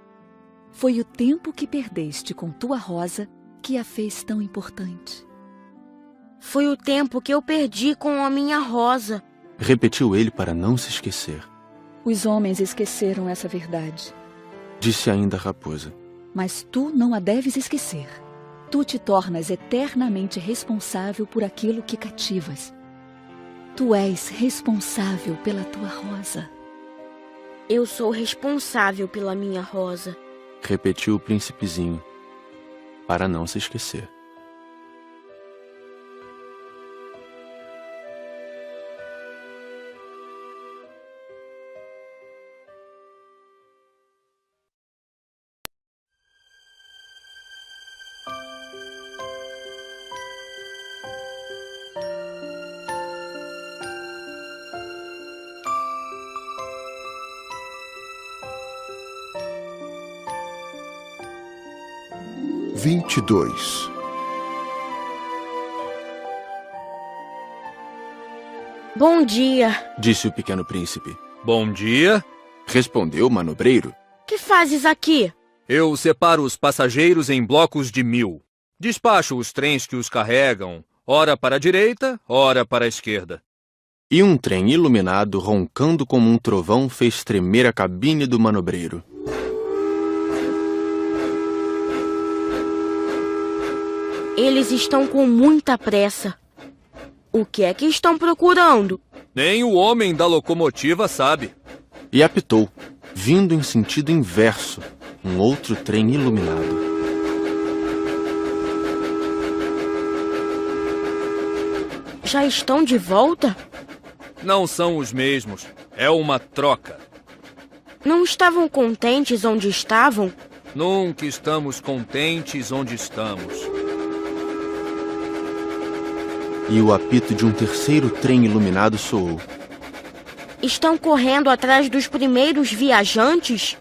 Foi o tempo que perdeste com tua rosa que a fez tão importante. Foi o tempo que eu perdi com a minha rosa. Repetiu ele para não se esquecer. Os homens esqueceram essa verdade. Disse ainda a raposa. Mas tu não a deves esquecer. Tu te tornas eternamente responsável por aquilo que cativas. Tu és responsável pela tua rosa. Eu sou responsável pela minha rosa. Repetiu o príncipezinho, para não se esquecer. Bom dia, disse o Pequeno Príncipe. Bom dia. Respondeu o manobreiro. Que fazes aqui? Eu separo os passageiros em blocos de 1000. Despacho os trens que os carregam, ora para a direita, ora para a esquerda. E um trem iluminado, roncando como um trovão, fez tremer a cabine do manobreiro. Eles estão com muita pressa. O que é que estão procurando? Nem o homem da locomotiva sabe. E apitou, vindo em sentido inverso, um outro trem iluminado. Já estão de volta? Não são os mesmos. É uma troca. Não estavam contentes onde estavam? Nunca estamos contentes onde estamos. E o apito de um terceiro trem iluminado soou. Estão correndo atrás dos primeiros viajantes?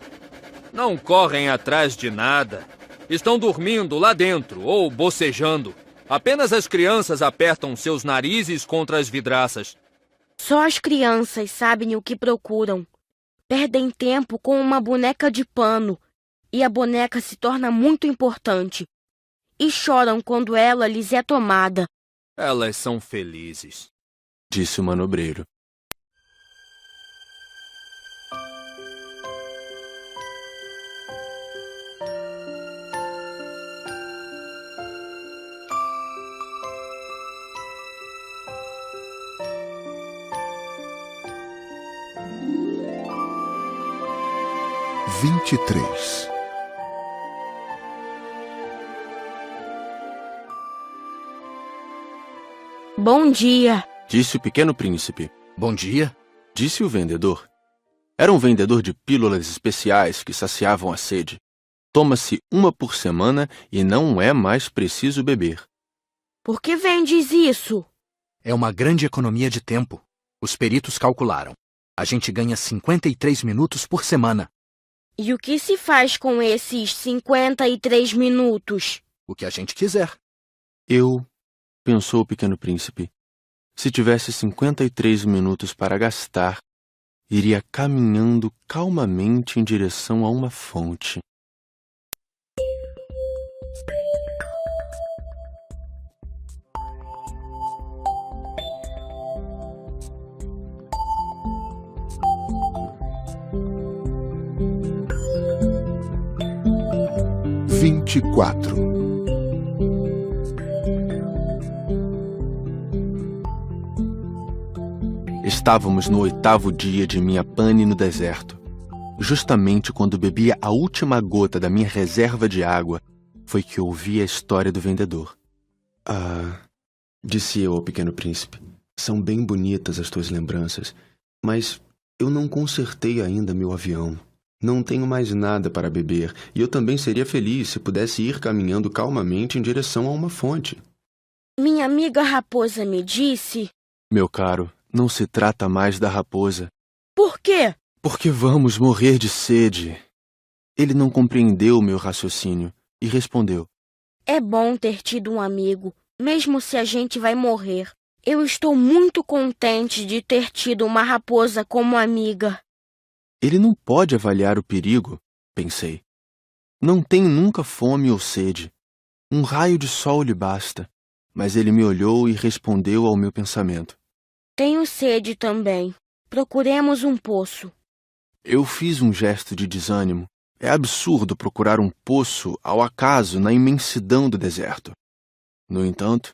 Não correm atrás de nada. Estão dormindo lá dentro ou bocejando. Apenas as crianças apertam seus narizes contra as vidraças. Só as crianças sabem o que procuram. Perdem tempo com uma boneca de pano e a boneca se torna muito importante. E choram quando ela lhes é tomada. Elas são felizes, disse o manobreiro. Bom dia, disse o Pequeno Príncipe. Bom dia, disse o vendedor. Era um vendedor de pílulas especiais que saciavam a sede. Toma-se uma por semana e não é mais preciso beber. Por que vendes isso? É uma grande economia de tempo. Os peritos calcularam. A gente ganha 53 minutos por semana. E o que se faz com esses 53 minutos? O que a gente quiser. Pensou o Pequeno Príncipe. Se tivesse 53 minutos para gastar, iria caminhando calmamente em direção a uma fonte. Estávamos no 8º dia de minha pane no deserto. Justamente quando bebia a última gota da minha reserva de água, foi que ouvi a história do vendedor. Disse eu ao Pequeno Príncipe, são bem bonitas as tuas lembranças, mas eu não consertei ainda meu avião. Não tenho mais nada para beber, e eu também seria feliz se pudesse ir caminhando calmamente em direção a uma fonte. Minha amiga raposa me disse... Meu caro, não se trata mais da raposa. Por quê? Porque vamos morrer de sede. Ele não compreendeu meu raciocínio e respondeu. É bom ter tido um amigo, mesmo se a gente vai morrer. Eu estou muito contente de ter tido uma raposa como amiga. Ele não pode avaliar o perigo, pensei. Não tem nunca fome ou sede. Um raio de sol lhe basta. Mas ele me olhou e respondeu ao meu pensamento. Tenho sede também. Procuremos um poço. Eu fiz um gesto de desânimo. É absurdo procurar um poço ao acaso na imensidão do deserto. No entanto,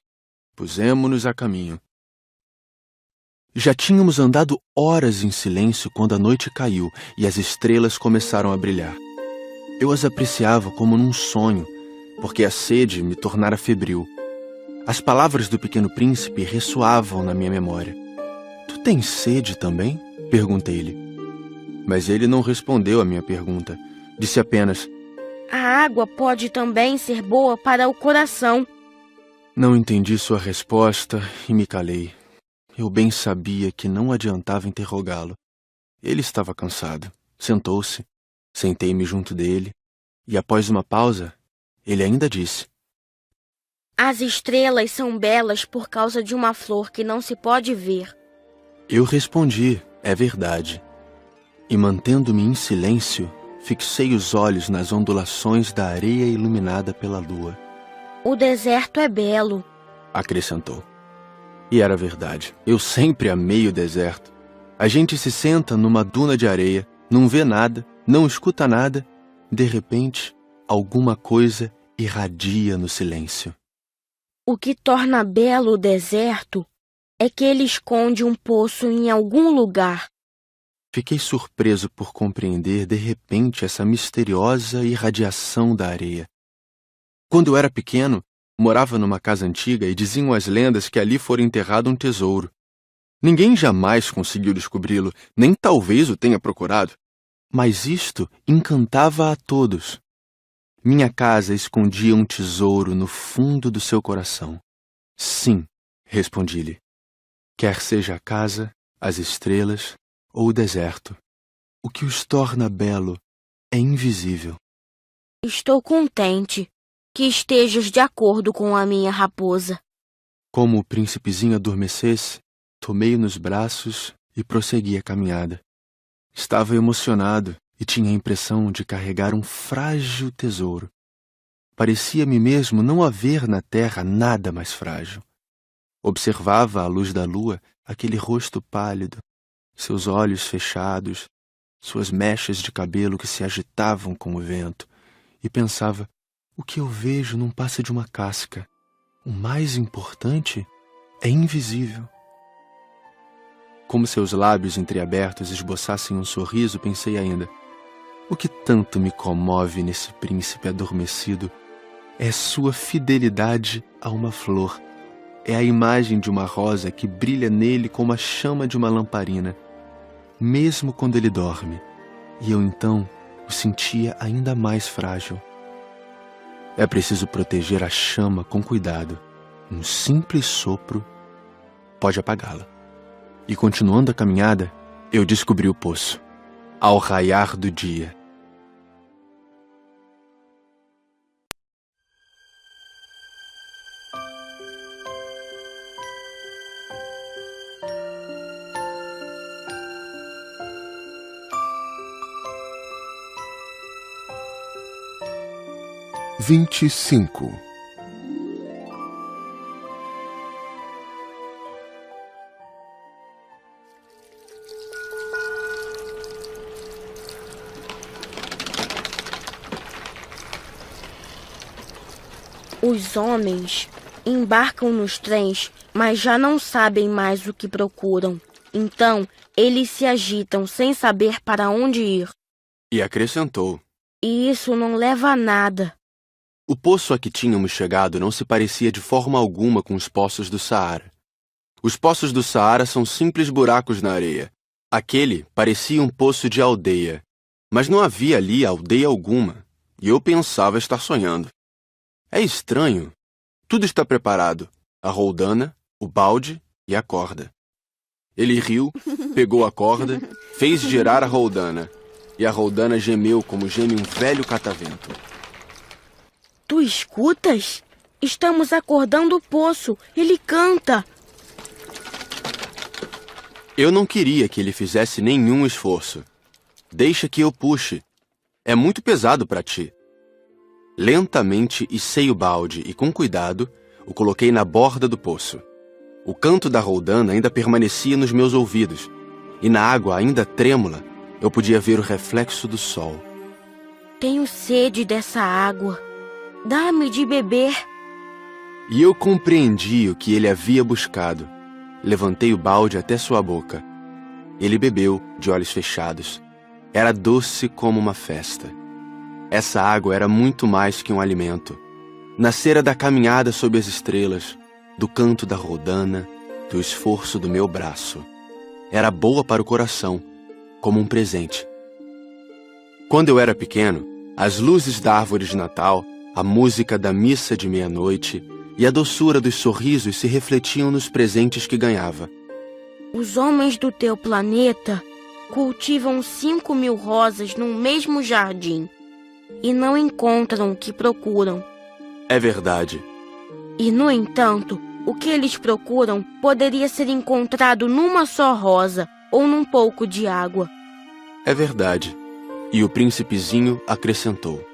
pusemo-nos a caminho. Já tínhamos andado horas em silêncio quando a noite caiu e as estrelas começaram a brilhar. Eu as apreciava como num sonho, porque a sede me tornara febril. As palavras do Pequeno Príncipe ressoavam na minha memória. Tu tens sede também? Perguntei-lhe. Mas ele não respondeu à minha pergunta. Disse apenas: A água pode também ser boa para o coração. Não entendi sua resposta e me calei. Eu bem sabia que não adiantava interrogá-lo. Ele estava cansado. Sentou-se. Sentei-me junto dele. E após uma pausa, ele ainda disse: As estrelas são belas por causa de uma flor que não se pode ver. Eu respondi, é verdade. E mantendo-me em silêncio, fixei os olhos nas ondulações da areia iluminada pela lua. O deserto é belo, acrescentou. E era verdade. Eu sempre amei o deserto. A gente se senta numa duna de areia, não vê nada, não escuta nada. De repente, alguma coisa irradia no silêncio. O que torna belo o deserto é que ele esconde um poço em algum lugar. Fiquei surpreso por compreender de repente essa misteriosa irradiação da areia. Quando eu era pequeno, morava numa casa antiga e diziam as lendas que ali fora enterrado um tesouro. Ninguém jamais conseguiu descobri-lo, nem talvez o tenha procurado. Mas isto encantava a todos. Minha casa escondia um tesouro no fundo do seu coração. Sim, respondi-lhe. Quer seja a casa, as estrelas ou o deserto, o que os torna belo é invisível. Estou contente que estejas de acordo com a minha raposa. Como o príncipezinho adormecesse, tomei-o nos braços e prossegui a caminhada. Estava emocionado e tinha a impressão de carregar um frágil tesouro. Parecia-me mesmo não haver na terra nada mais frágil. Observava à luz da lua aquele rosto pálido, seus olhos fechados, suas mechas de cabelo que se agitavam com o vento, e pensava, o que eu vejo não passa de uma casca. O mais importante é invisível. Como seus lábios entreabertos esboçassem um sorriso, pensei ainda, o que tanto me comove nesse príncipe adormecido é sua fidelidade a uma flor. É a imagem de uma rosa que brilha nele como a chama de uma lamparina, mesmo quando ele dorme, e eu então o sentia ainda mais frágil. É preciso proteger a chama com cuidado. Um simples sopro pode apagá-la. E continuando a caminhada, eu descobri o poço, ao raiar do dia. (25) Os homens embarcam nos trens, mas já não sabem mais o que procuram. Então, eles se agitam sem saber para onde ir. E acrescentou. E isso não leva a nada. O poço a que tínhamos chegado não se parecia de forma alguma com os poços do Saara. Os poços do Saara são simples buracos na areia. Aquele parecia um poço de aldeia, mas não havia ali aldeia alguma, e eu pensava estar sonhando. É estranho. Tudo está preparado. A roldana, o balde e a corda. Ele riu, pegou a corda, fez girar a roldana, e a roldana gemeu como geme um velho catavento. Tu escutas? Estamos acordando o poço. Ele canta. Eu não queria que ele fizesse nenhum esforço. Deixa que eu puxe. É muito pesado para ti. Lentamente içei o balde e, com cuidado, o coloquei na borda do poço. O canto da roldana ainda permanecia nos meus ouvidos, e na água ainda trêmula, eu podia ver o reflexo do sol. Tenho sede dessa água. Dá-me de beber. E eu compreendi o que ele havia buscado. Levantei o balde até sua boca. Ele bebeu, de olhos fechados. Era doce como uma festa. Essa água era muito mais que um alimento. Nascera da caminhada sob as estrelas, do canto da roldana, do esforço do meu braço. Era boa para o coração, como um presente. Quando eu era pequeno, as luzes da árvore de Natal, a música da missa de meia-noite e a doçura dos sorrisos se refletiam nos presentes que ganhava. Os homens do teu planeta cultivam 5.000 rosas no mesmo jardim e não encontram o que procuram. É verdade. E, no entanto, O que eles procuram poderia ser encontrado numa só rosa ou num pouco de água. É verdade. E o príncipezinho acrescentou: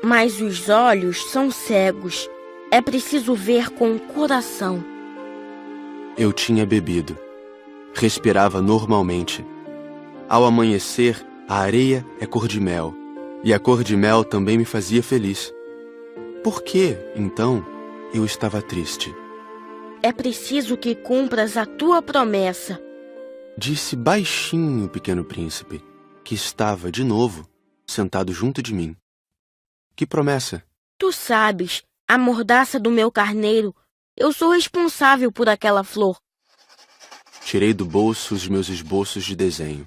Mas os olhos são cegos. É preciso ver com o coração. Eu tinha bebido. Respirava normalmente. Ao amanhecer, a areia é cor de mel. E a cor de mel também me fazia feliz. Por que, então, eu estava triste? É preciso que cumpras a tua promessa. Disse baixinho o pequeno príncipe, que estava, de novo, sentado junto de mim. Que promessa? Tu sabes, a mordaça do meu carneiro. Eu sou responsável por aquela flor. Tirei do bolso os meus esboços de desenho.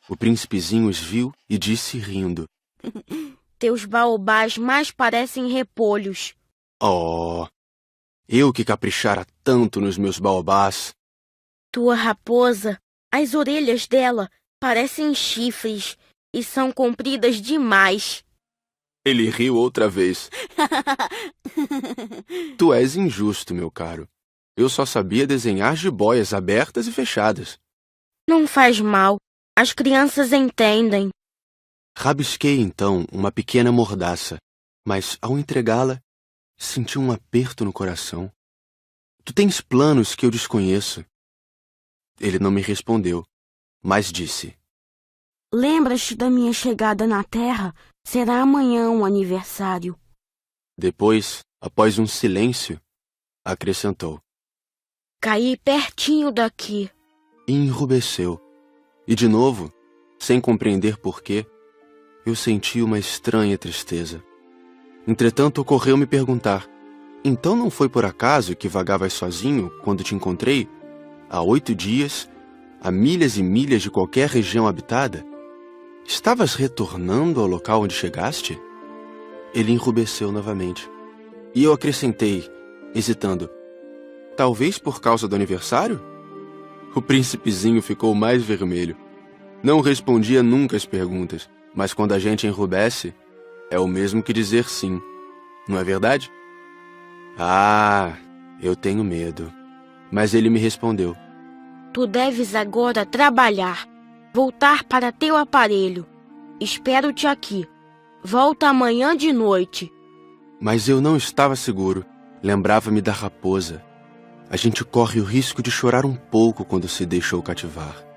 O príncipezinho os viu e disse rindo: Teus baobás mais parecem repolhos. Oh, eu que caprichara tanto nos meus baobás. Tua raposa, as orelhas dela parecem chifres e são compridas demais. Ele riu outra vez. Tu és injusto, meu caro. Eu só sabia desenhar jiboias abertas e fechadas. Não faz mal. As crianças entendem. Rabisquei, então, uma pequena mordaça, mas, ao entregá-la, senti um aperto no coração. Tu tens planos que eu desconheço. Ele não me respondeu, mas disse: Lembras-te da minha chegada na Terra? Será amanhã um aniversário. Depois, após um silêncio, acrescentou: Caí pertinho daqui. E enrubesceu. E de novo, sem compreender porquê, eu senti uma estranha tristeza. Entretanto, ocorreu-me perguntar: Então não foi por acaso que vagavas sozinho quando te encontrei? Há 8 dias, a milhas e milhas de qualquer região habitada? Estavas retornando ao local onde chegaste? Ele enrubesceu novamente. E eu acrescentei, hesitando: Talvez por causa do aniversário? O príncipezinho ficou mais vermelho. Não respondia nunca às perguntas, mas quando a gente enrubesce, é o mesmo que dizer sim. Não é verdade? Ah, eu tenho medo. Mas ele me respondeu: Tu deves agora trabalhar, voltar para teu aparelho. Espero-te aqui. Volta amanhã de noite. Mas eu não estava seguro. Lembrava-me da raposa. A gente corre o risco de chorar um pouco quando se deixou cativar.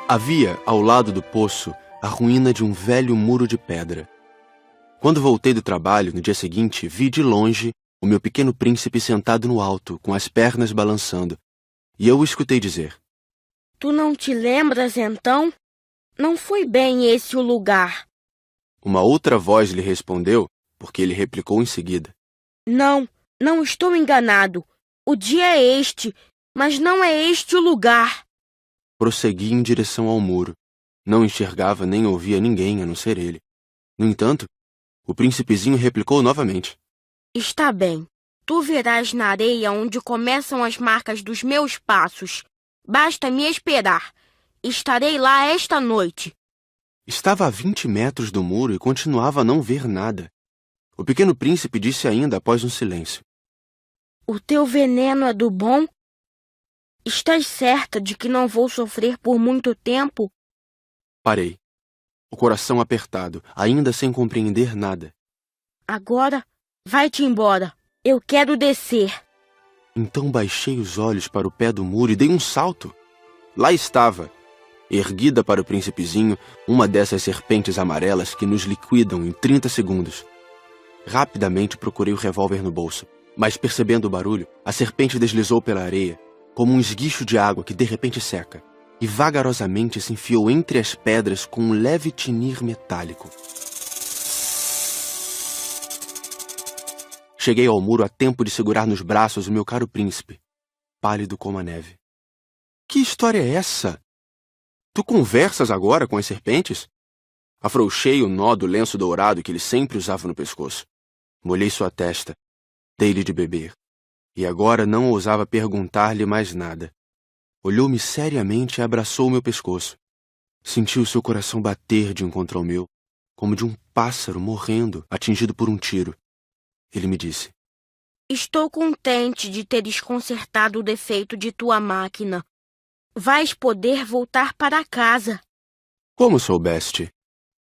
Havia, ao lado do poço, a ruína de um velho muro de pedra. Quando voltei do trabalho, no dia seguinte, vi de longe o meu pequeno príncipe sentado no alto, com as pernas balançando, e eu o escutei dizer: Tu não te lembras, então? Não foi bem esse o lugar. Uma outra voz lhe respondeu, porque ele replicou em seguida: Não estou enganado. O dia é este, mas não é este o lugar. Prossegui em direção ao muro. Não enxergava nem ouvia ninguém a não ser ele. No entanto, o príncipezinho replicou novamente: Está bem. Tu verás na areia onde começam as marcas dos meus passos. Basta me esperar. Estarei lá esta noite. Estava a 20 metros do muro e continuava a não ver nada. O pequeno príncipe disse ainda após um silêncio: O teu veneno é do bom? Estás certa de que não vou sofrer por muito tempo? Parei, o coração apertado, ainda sem compreender nada. Agora, vai-te embora. Eu quero descer. Então baixei os olhos para o pé do muro e dei um salto. Lá estava, erguida para o príncipezinho, uma dessas serpentes amarelas que nos liquidam em 30 segundos. Rapidamente procurei o revólver no bolso, mas percebendo o barulho, a serpente deslizou pela areia, como um esguicho de água que de repente seca, e vagarosamente se enfiou entre as pedras com um leve tinir metálico. Cheguei ao muro a tempo de segurar nos braços o meu caro príncipe, pálido como a neve. Que história é essa? Tu conversas agora com as serpentes? Afrouxei o nó do lenço dourado que ele sempre usava no pescoço. Molhei sua testa. Dei-lhe de beber. E agora não ousava perguntar-lhe mais nada. Olhou-me seriamente e abraçou o meu pescoço. Senti o seu coração bater de encontro ao meu, como de um pássaro morrendo, atingido por um tiro. Ele me disse: Estou contente de teres consertado o defeito de tua máquina. Vais poder voltar para casa. Como soubeste?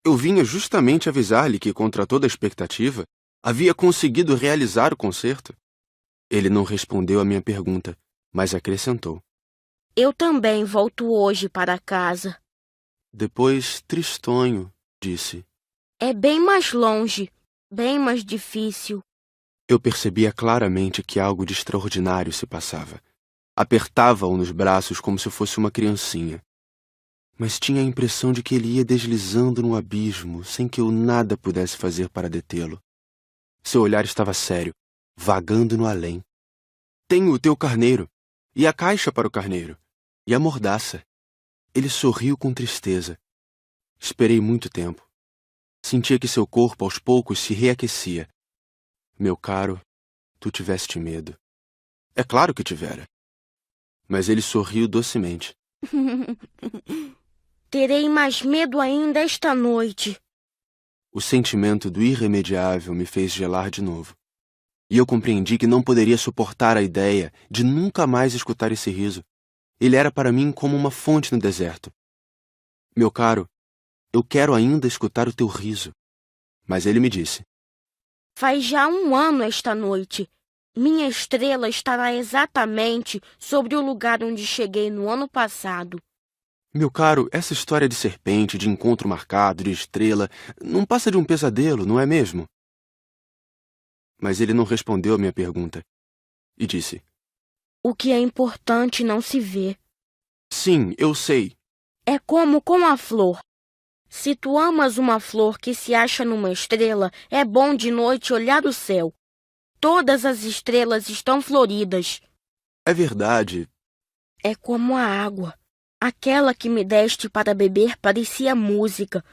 Eu vinha justamente avisar-lhe que, contra toda a expectativa, havia conseguido realizar o concerto. Ele não respondeu à minha pergunta, mas acrescentou: Eu também volto hoje para casa. Depois, tristonho, disse: É bem mais longe, bem mais difícil. Eu percebia claramente que algo de extraordinário se passava. Apertava-o nos braços como se fosse uma criancinha. Mas tinha a impressão de que ele ia deslizando no abismo, sem que eu nada pudesse fazer para detê-lo. Seu olhar estava sério, vagando no além. Tenho o teu carneiro, e a caixa para o carneiro, e a mordaça. Ele sorriu com tristeza. Esperei muito tempo. Sentia que seu corpo aos poucos se reaquecia. Meu caro, tu tiveste medo. É claro que tivera. Mas ele sorriu docemente. Terei mais medo ainda esta noite. O sentimento do irremediável me fez gelar de novo. E eu compreendi que não poderia suportar a ideia de nunca mais escutar esse riso. Ele era para mim como uma fonte no deserto. Meu caro, eu quero ainda escutar o teu riso. Mas ele me disse: Faz já 1 ano esta noite. Minha estrela estará exatamente sobre o lugar onde cheguei no ano passado. Meu caro, essa história de serpente, de encontro marcado, de estrela, não passa de um pesadelo, não é mesmo? Mas ele não respondeu a minha pergunta. E disse: O que é importante não se vê. Sim, eu sei. É como com a flor. Se tu amas uma flor que se acha numa estrela, é bom de noite olhar o céu. Todas as estrelas estão floridas. É verdade. É como a água. Aquela que me deste para beber parecia música,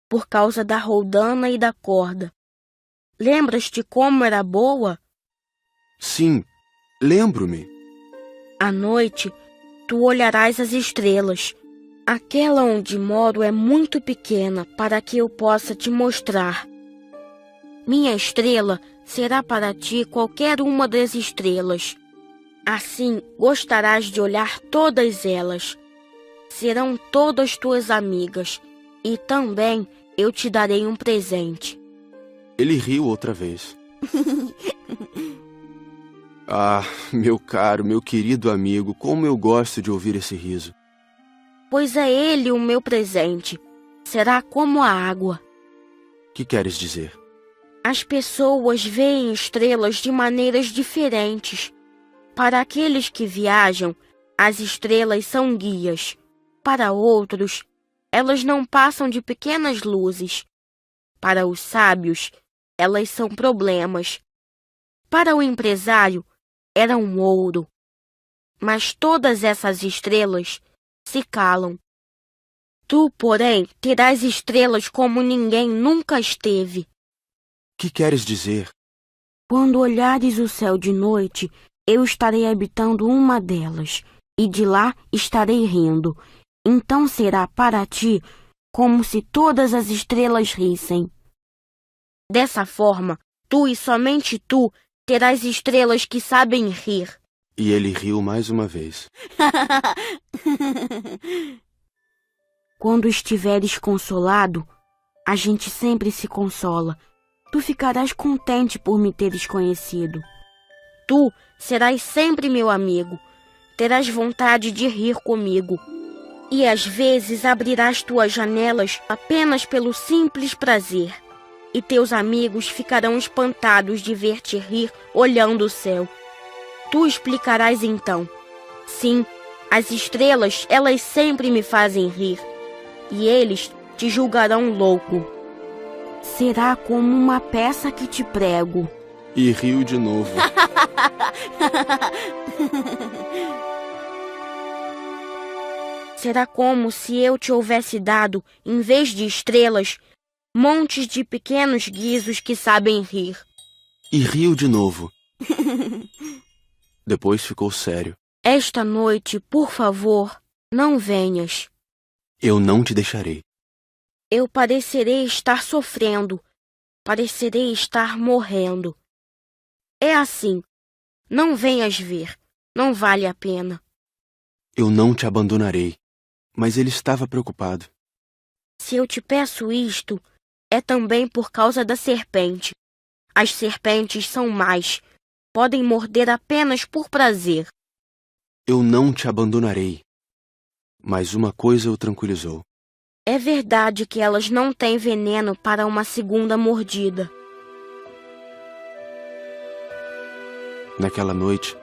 por causa da roldana e da corda. Lembras-te como era boa? Sim, lembro-me. À noite, tu olharás as estrelas. Aquela onde moro é muito pequena para que eu possa te mostrar. Minha estrela será para ti qualquer uma das estrelas. Assim, gostarás de olhar todas elas. Serão todas tuas amigas, e também eu te darei um presente. Ele riu outra vez. Ah, meu caro, meu querido amigo, como eu gosto de ouvir esse riso. Pois é ele o meu presente. Será como a água. Que queres dizer? As pessoas veem estrelas de maneiras diferentes. Para aqueles que viajam, as estrelas são guias. Para outros, elas não passam de pequenas luzes. Para os sábios, elas são problemas. Para o empresário, eram ouro. Mas todas essas estrelas se calam. Tu, porém, terás estrelas como ninguém nunca esteve. Que queres dizer? Quando olhares o céu de noite, eu estarei habitando uma delas, e de lá estarei rindo. Então será para ti como se todas as estrelas rissem. Dessa forma, tu e somente tu terás estrelas que sabem rir. E ele riu mais uma vez. Quando estiveres consolado, a gente sempre se consola. Tu ficarás contente por me teres conhecido. Tu serás sempre meu amigo. Terás vontade de rir comigo. E às vezes abrirás tuas janelas apenas pelo simples prazer. E teus amigos ficarão espantados de ver-te rir olhando o céu. Tu explicarás então: sim, as estrelas, elas sempre me fazem rir. E eles te julgarão louco. Será como uma peça que te prego. E riu de novo. Será como se eu te houvesse dado, em vez de estrelas, montes de pequenos guizos que sabem rir. E riu de novo. Depois ficou sério. Esta noite, por favor, não venhas. Eu não te deixarei. Eu parecerei estar sofrendo. Parecerei estar morrendo. É assim. Não venhas ver. Não vale a pena. Eu não te abandonarei. Mas ele estava preocupado. Se eu te peço isto, é também por causa da serpente. As serpentes são más. Podem morder apenas por prazer. Eu não te abandonarei. Mas uma coisa o tranquilizou. É verdade que elas não têm veneno para uma segunda mordida. Naquela noite,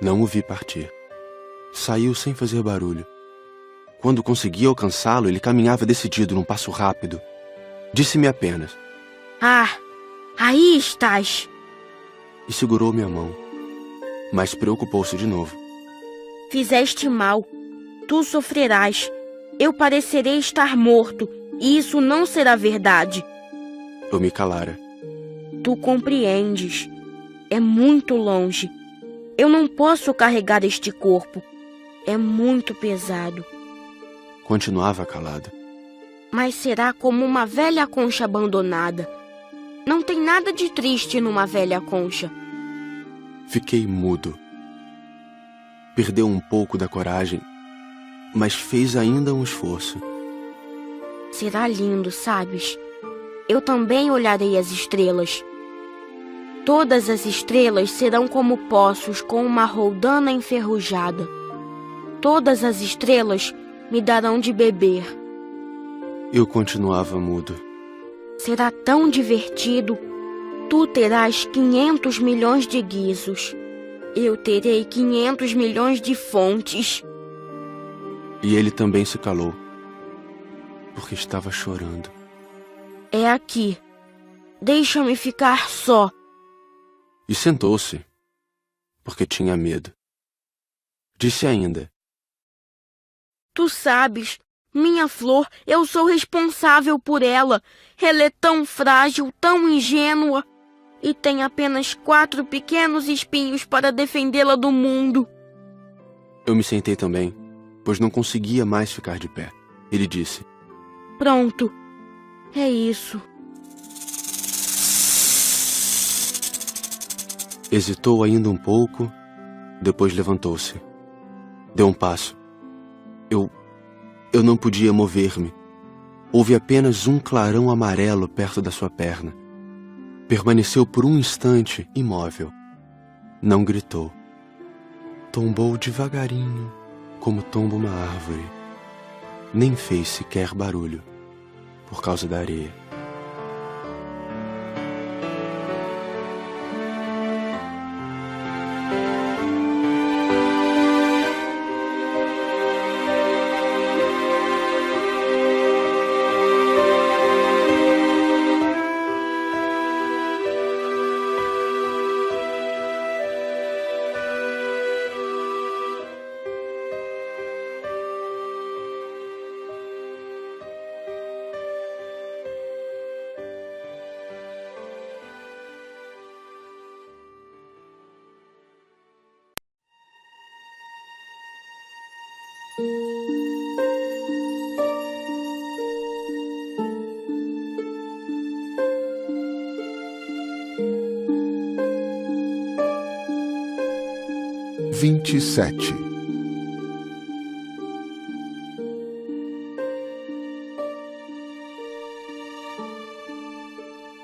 não o vi partir. Saiu sem fazer barulho. Quando consegui alcançá-lo, ele caminhava decidido num passo rápido. Disse-me apenas: Ah, aí estás! E segurou minha mão. Mas preocupou-se de novo. Fizeste mal. Tu sofrerás. Eu parecerei estar morto, e isso não será verdade. Eu me calara. Tu compreendes. É muito longe. Eu não posso carregar este corpo. É muito pesado. Continuava calado. Mas será como uma velha concha abandonada. Não tem nada de triste numa velha concha. Fiquei mudo. Perdeu um pouco da coragem, mas fez ainda um esforço. Será lindo, sabes? Eu também olharei as estrelas. Todas as estrelas serão como poços com uma roldana enferrujada. Todas as estrelas me darão de beber. Eu continuava mudo. Será tão divertido. Tu terás 500 milhões de guizos. Eu terei 500 milhões de fontes. E ele também se calou, porque estava chorando. É aqui. Deixa-me ficar só. E sentou-se, porque tinha medo. Disse ainda: Tu sabes, minha flor, eu sou responsável por ela. Ela é tão frágil, tão ingênua. E tem apenas 4 pequenos espinhos para defendê-la do mundo. Eu me sentei também, pois não conseguia mais ficar de pé. Ele disse: Pronto. É isso. Hesitou ainda um pouco, depois levantou-se. Deu um passo. Eu não podia mover-me. Houve apenas um clarão amarelo perto da sua perna. Permaneceu por um instante imóvel. Não gritou. Tombou devagarinho, como tomba uma árvore. Nem fez sequer barulho, por causa da areia.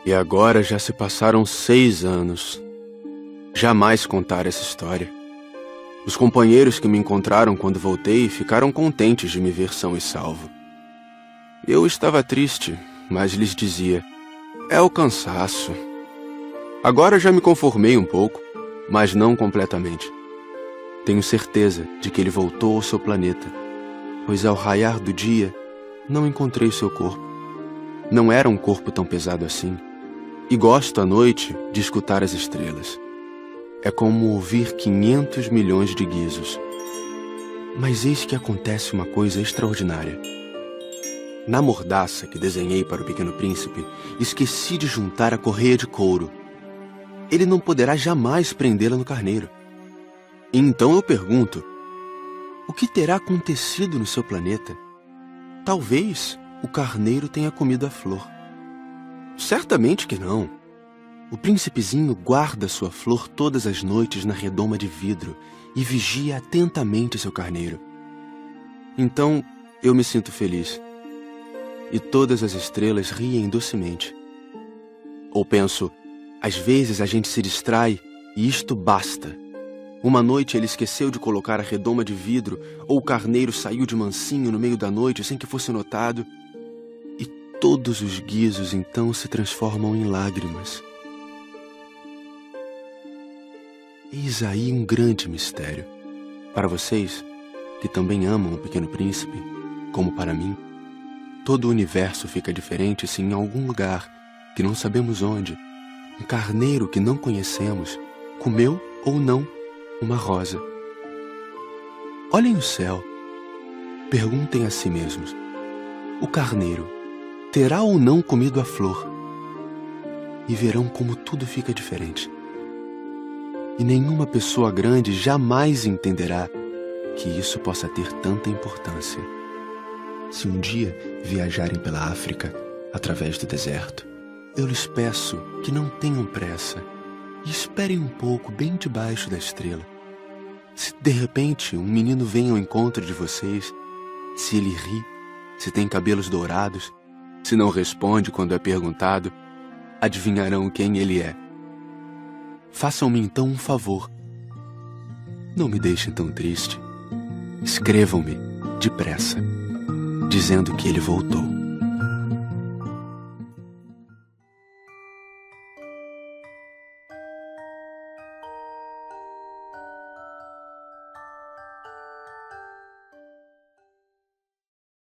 E agora já se passaram 6 anos. Jamais contar essa história. Os companheiros que me encontraram quando voltei ficaram contentes de me ver são e salvo. Eu estava triste, mas lhes dizia: é o cansaço. Agora já me conformei um pouco, mas não completamente. Tenho certeza de que ele voltou ao seu planeta, pois ao raiar do dia não encontrei seu corpo. Não era um corpo tão pesado assim. E gosto à noite de escutar as estrelas. É como ouvir 500 milhões de guizos. Mas eis que acontece uma coisa extraordinária. Na mordaça que desenhei para o Pequeno Príncipe, esqueci de juntar a correia de couro. Ele não poderá jamais prendê-la no carneiro. E então eu pergunto, o que terá acontecido no seu planeta? Talvez o carneiro tenha comido a flor. Certamente que não. O príncipezinho guarda sua flor todas as noites na redoma de vidro e vigia atentamente seu carneiro. Então eu me sinto feliz. E todas as estrelas riem docemente. Ou penso, às vezes a gente se distrai e isto basta. Uma noite ele esqueceu de colocar a redoma de vidro, ou o carneiro saiu de mansinho no meio da noite sem que fosse notado, e todos os guizos então se transformam em lágrimas. Eis aí um grande mistério. Para vocês, que também amam o Pequeno Príncipe, como para mim, todo o universo fica diferente se em algum lugar, que não sabemos onde, um carneiro que não conhecemos comeu ou não uma rosa. Olhem o céu. Perguntem a si mesmos: o carneiro terá ou não comido a flor? E verão como tudo fica diferente. E nenhuma pessoa grande jamais entenderá que isso possa ter tanta importância. Se um dia viajarem pela África, através do deserto, eu lhes peço que não tenham pressa e esperem um pouco bem debaixo da estrela. Se de repente um menino vem ao encontro de vocês, se ele ri, se tem cabelos dourados, se não responde quando é perguntado, adivinharão quem ele é. Façam-me então um favor. Não me deixem tão triste. Escrevam-me depressa, dizendo que ele voltou.